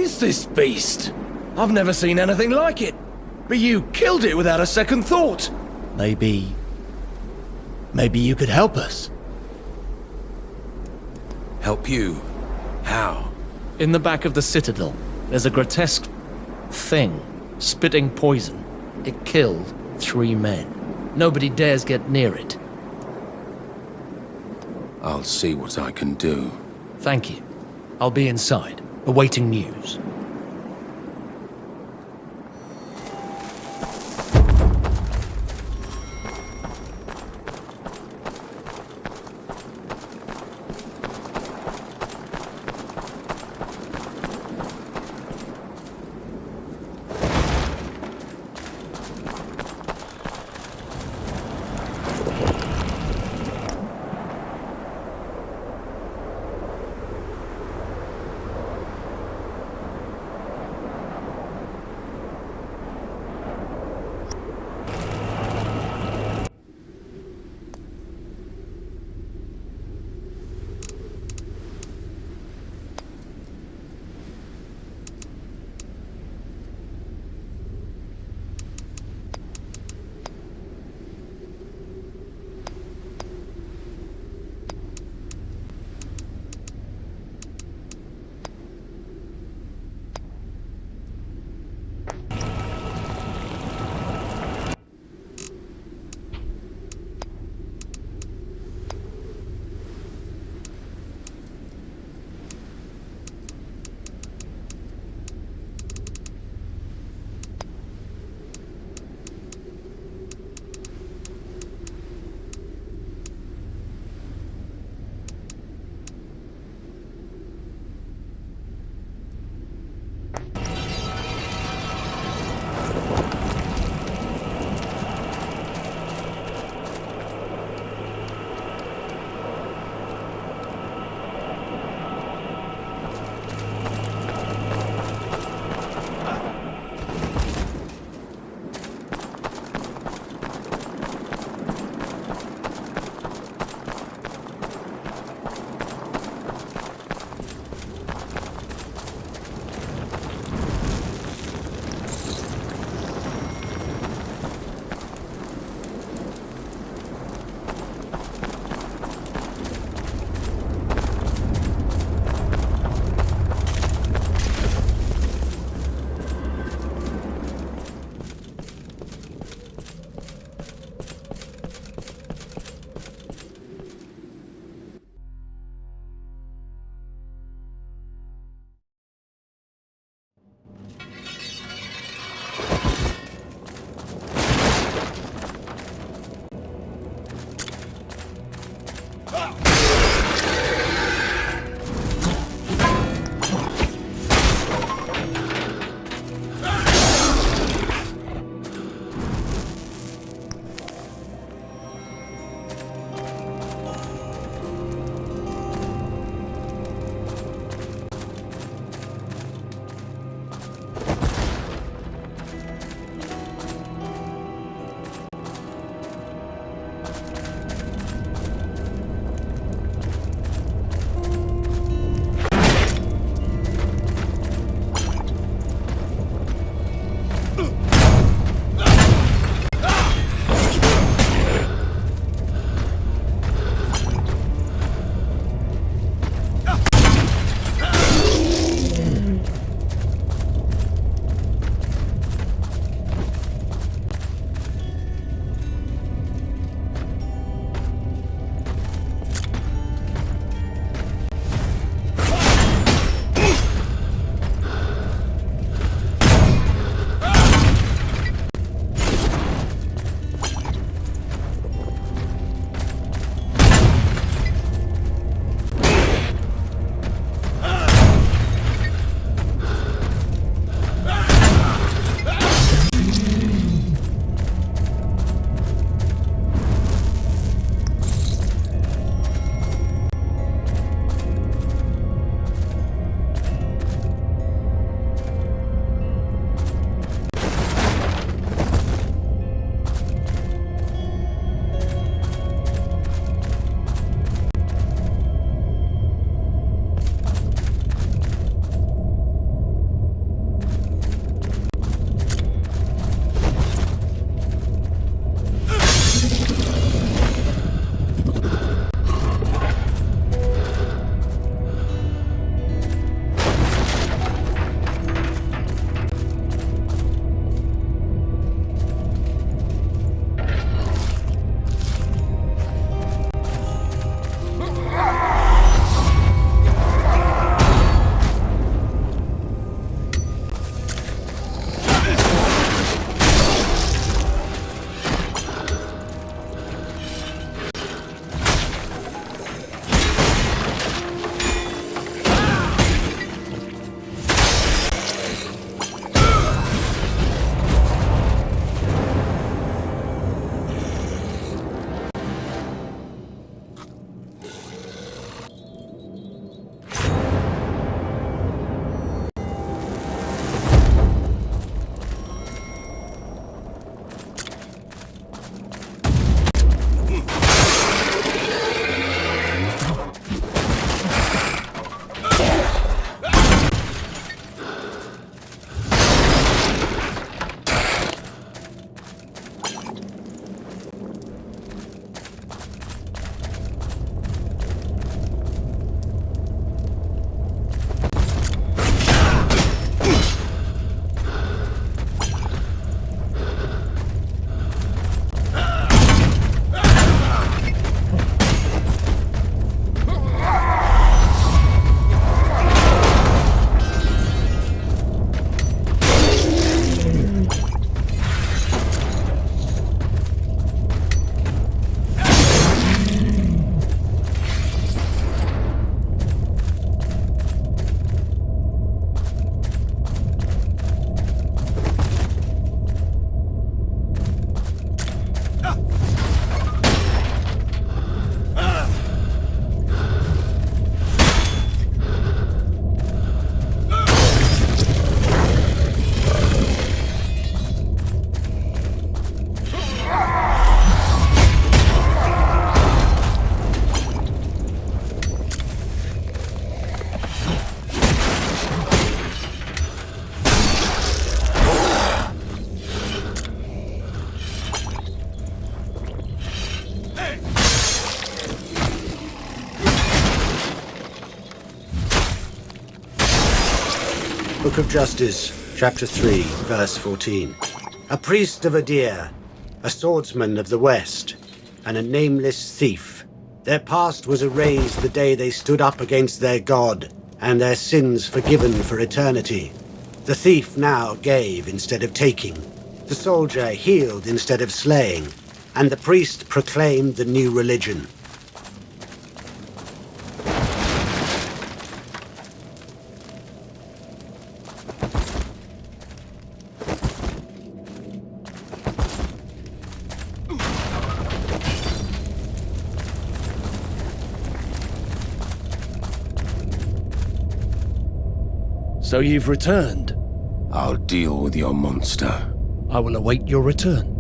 is this beast? I've never seen anything like it. But you killed it without a second thought. Maybe you could help us. Help you? How? In the back of the Citadel, there's a grotesque thing, spitting poison. It killed 3 men. Nobody dares get near it. I'll see what I can do. Thank you. I'll be inside, awaiting news. Book of Justice, chapter 3, verse 14. A priest of Adir, a swordsman of the West, and a nameless thief. Their past was erased the day they stood up against their god, and their sins forgiven for eternity. The thief now gave instead of taking. The soldier healed instead of slaying, and the priest proclaimed the new religion. So you've returned? I'll deal with your monster. I will await your return.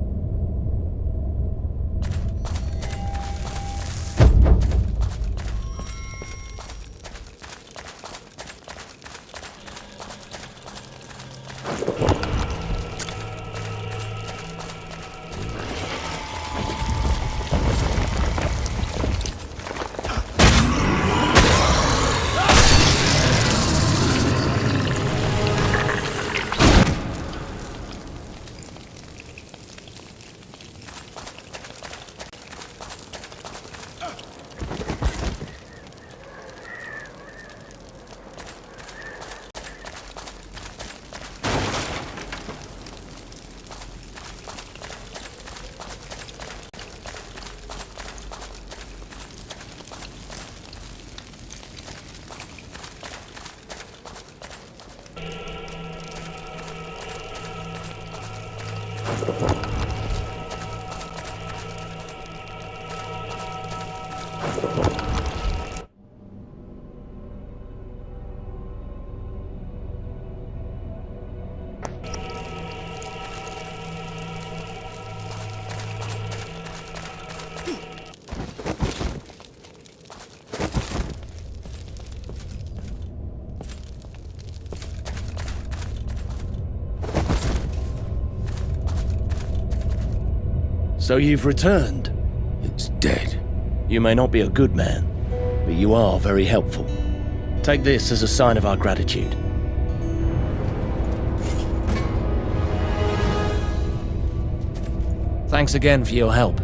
So you've returned? It's dead. You may not be a good man, but you are very helpful. Take this as a sign of our gratitude. Thanks again for your help.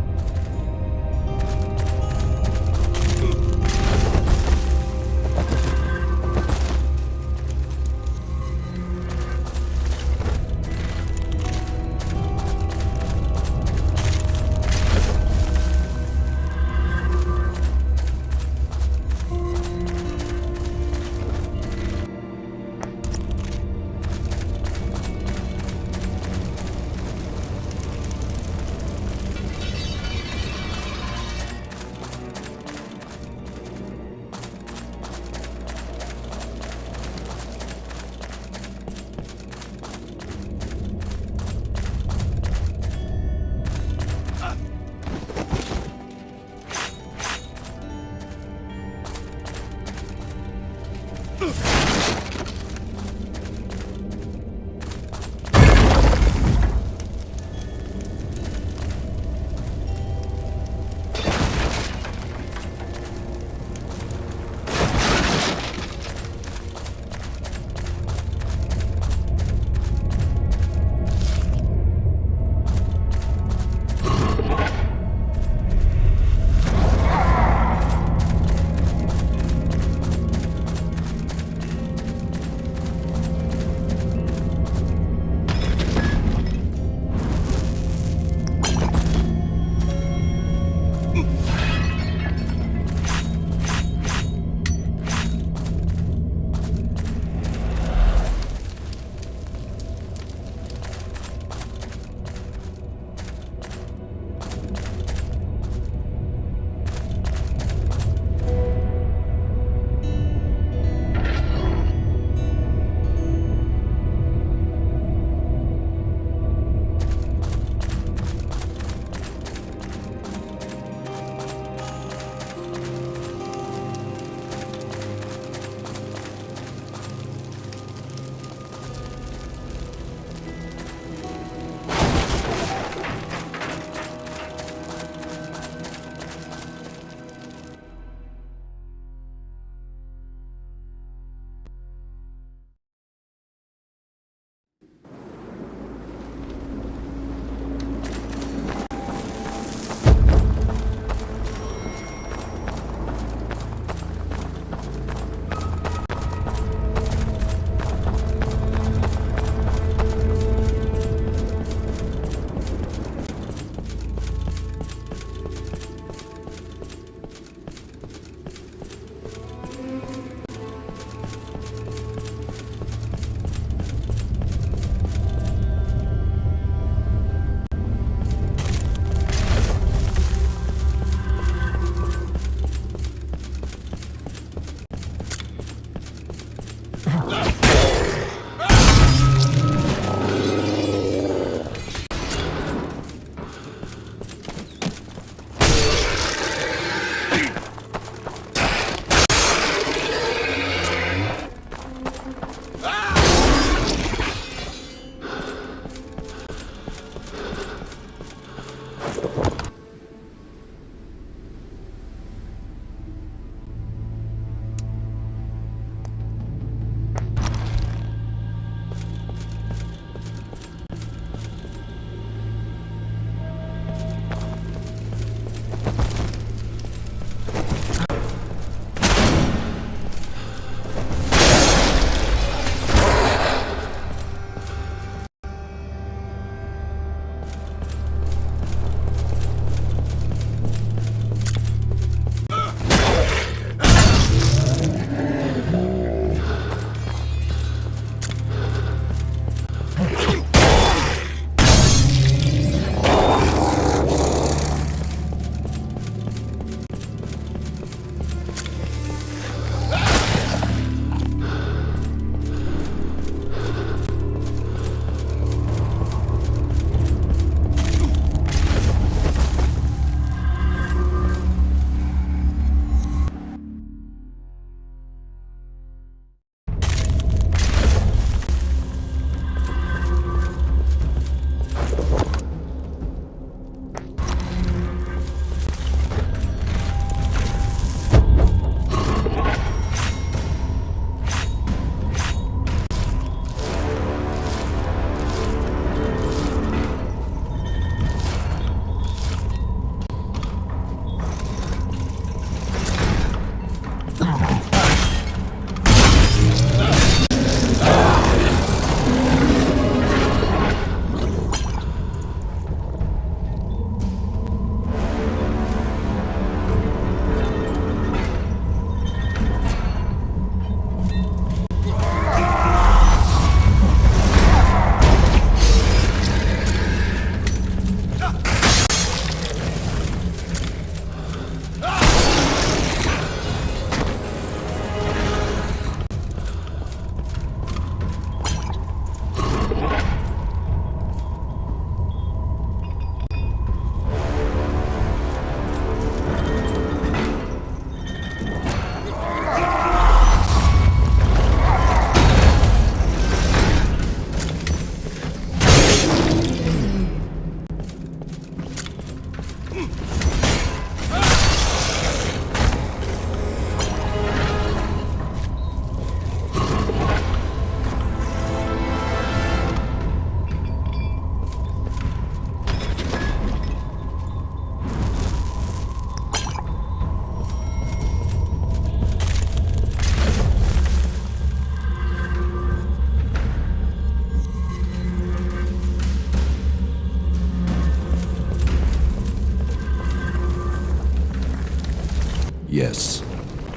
Yes,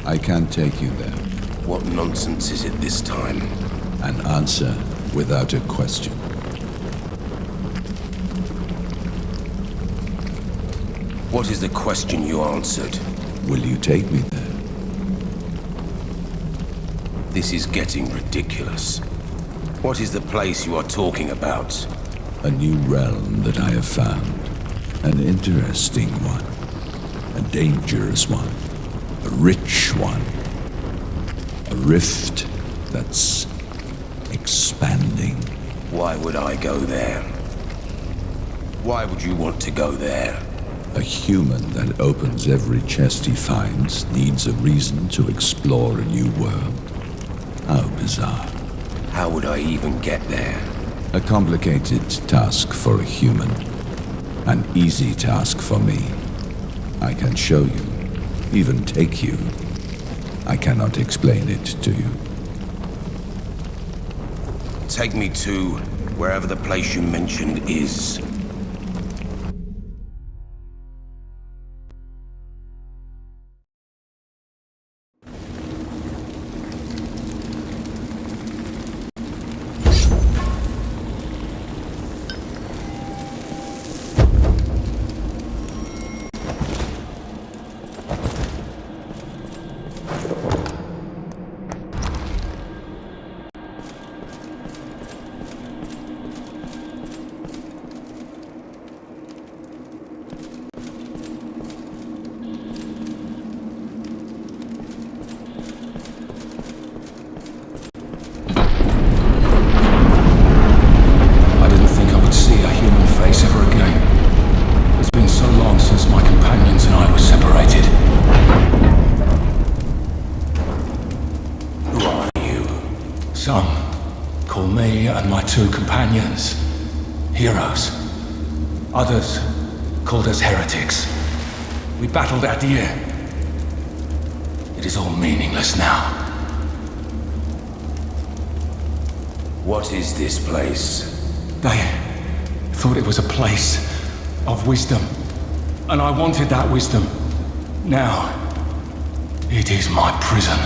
I can take you there. What nonsense is it this time? An answer without a question. What is the question you answered? Will you take me there? This is getting ridiculous. What is the place you are talking about? A new realm that I have found. An interesting one. A dangerous one. A rich one. A rift that's expanding. Why would I go there? Why would you want to go there? A human that opens every chest he finds needs a reason to explore a new world. How bizarre. How would I even get there? A complicated task for a human. An easy task for me. I can show you, even take you. I cannot explain it to you. Take me to wherever the place you mentioned is. Some call me and my two companions heroes. Others called us heretics. We battled Adir. It is all meaningless now. What is this place? They thought it was a place of wisdom, and I wanted that wisdom. Now, it is my prison.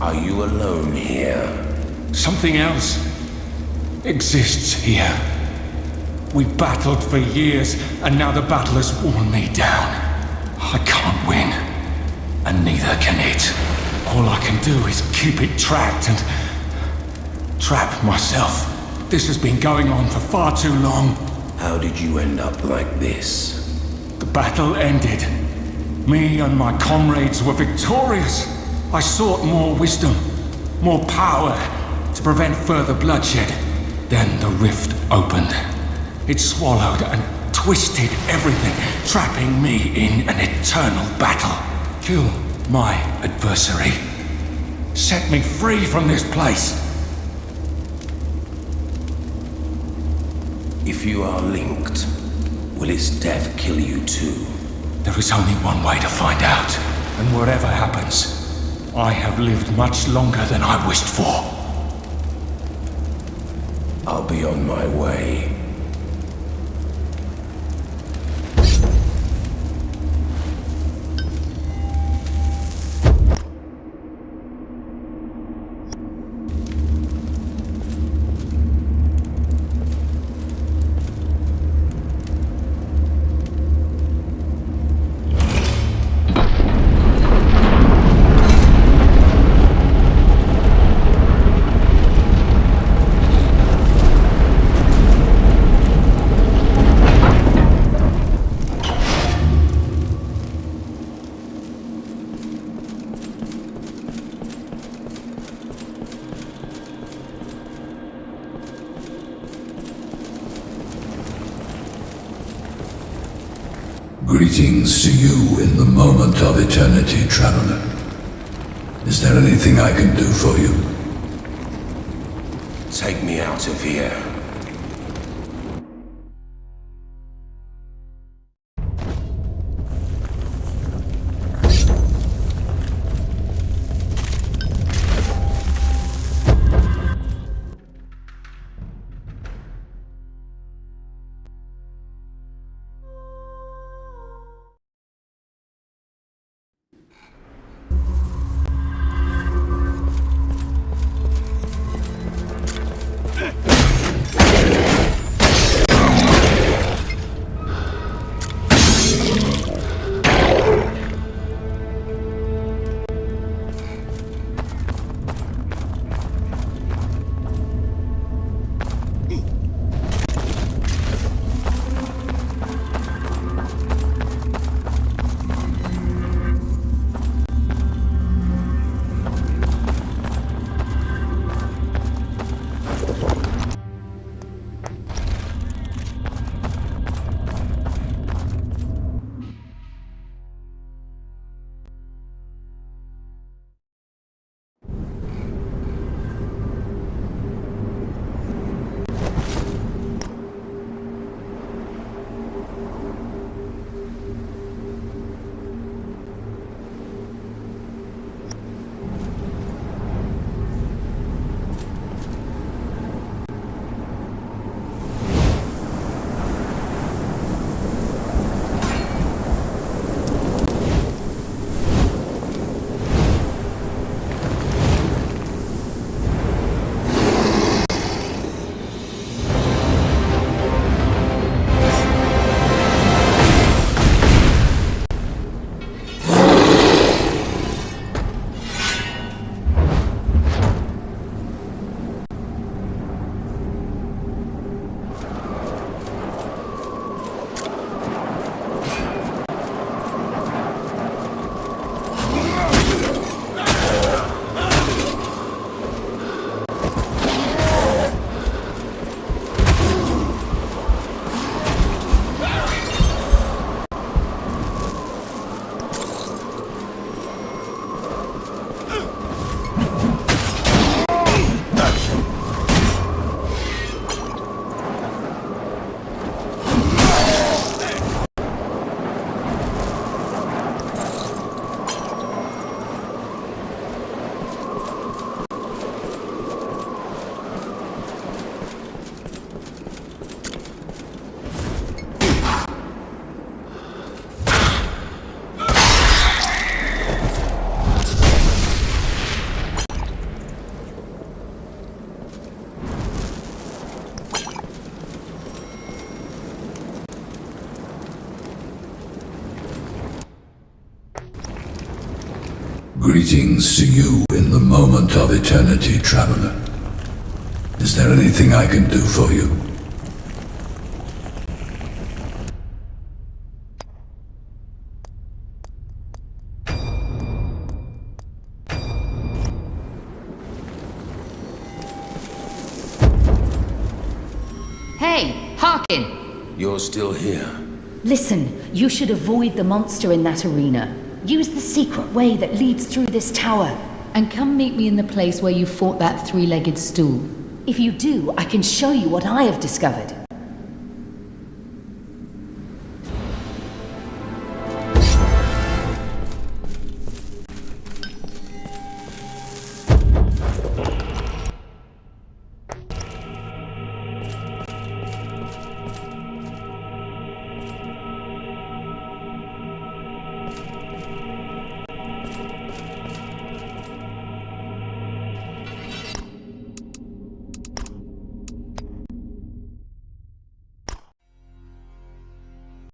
Are you alone here? Something else exists here. We battled for years, and now the battle has worn me down. I can't win, and neither can it. All I can do is keep it trapped and trap myself. This has been going on for far too long. How did you end up like this? The battle ended. Me and my comrades were victorious. I sought more wisdom, more power to prevent further bloodshed. Then the rift opened. It swallowed and twisted everything, trapping me in an eternal battle. Kill my adversary. Set me free from this place. If you are linked, will its death kill you too? There is only one way to find out. And whatever happens, I have lived much longer than I wished for. I'll be on my way. Greetings to you in the moment of eternity, traveler. Is there anything I can do for you? Take me out of here. Greetings to you in the moment of eternity, traveler. Is there anything I can do for you? Hey, Harkin! You're still here. Listen, you should avoid the monster in that arena. Use the secret way that leads through this tower. And come meet me in the place where you fought that three-legged stool. If you do, I can show you what I have discovered.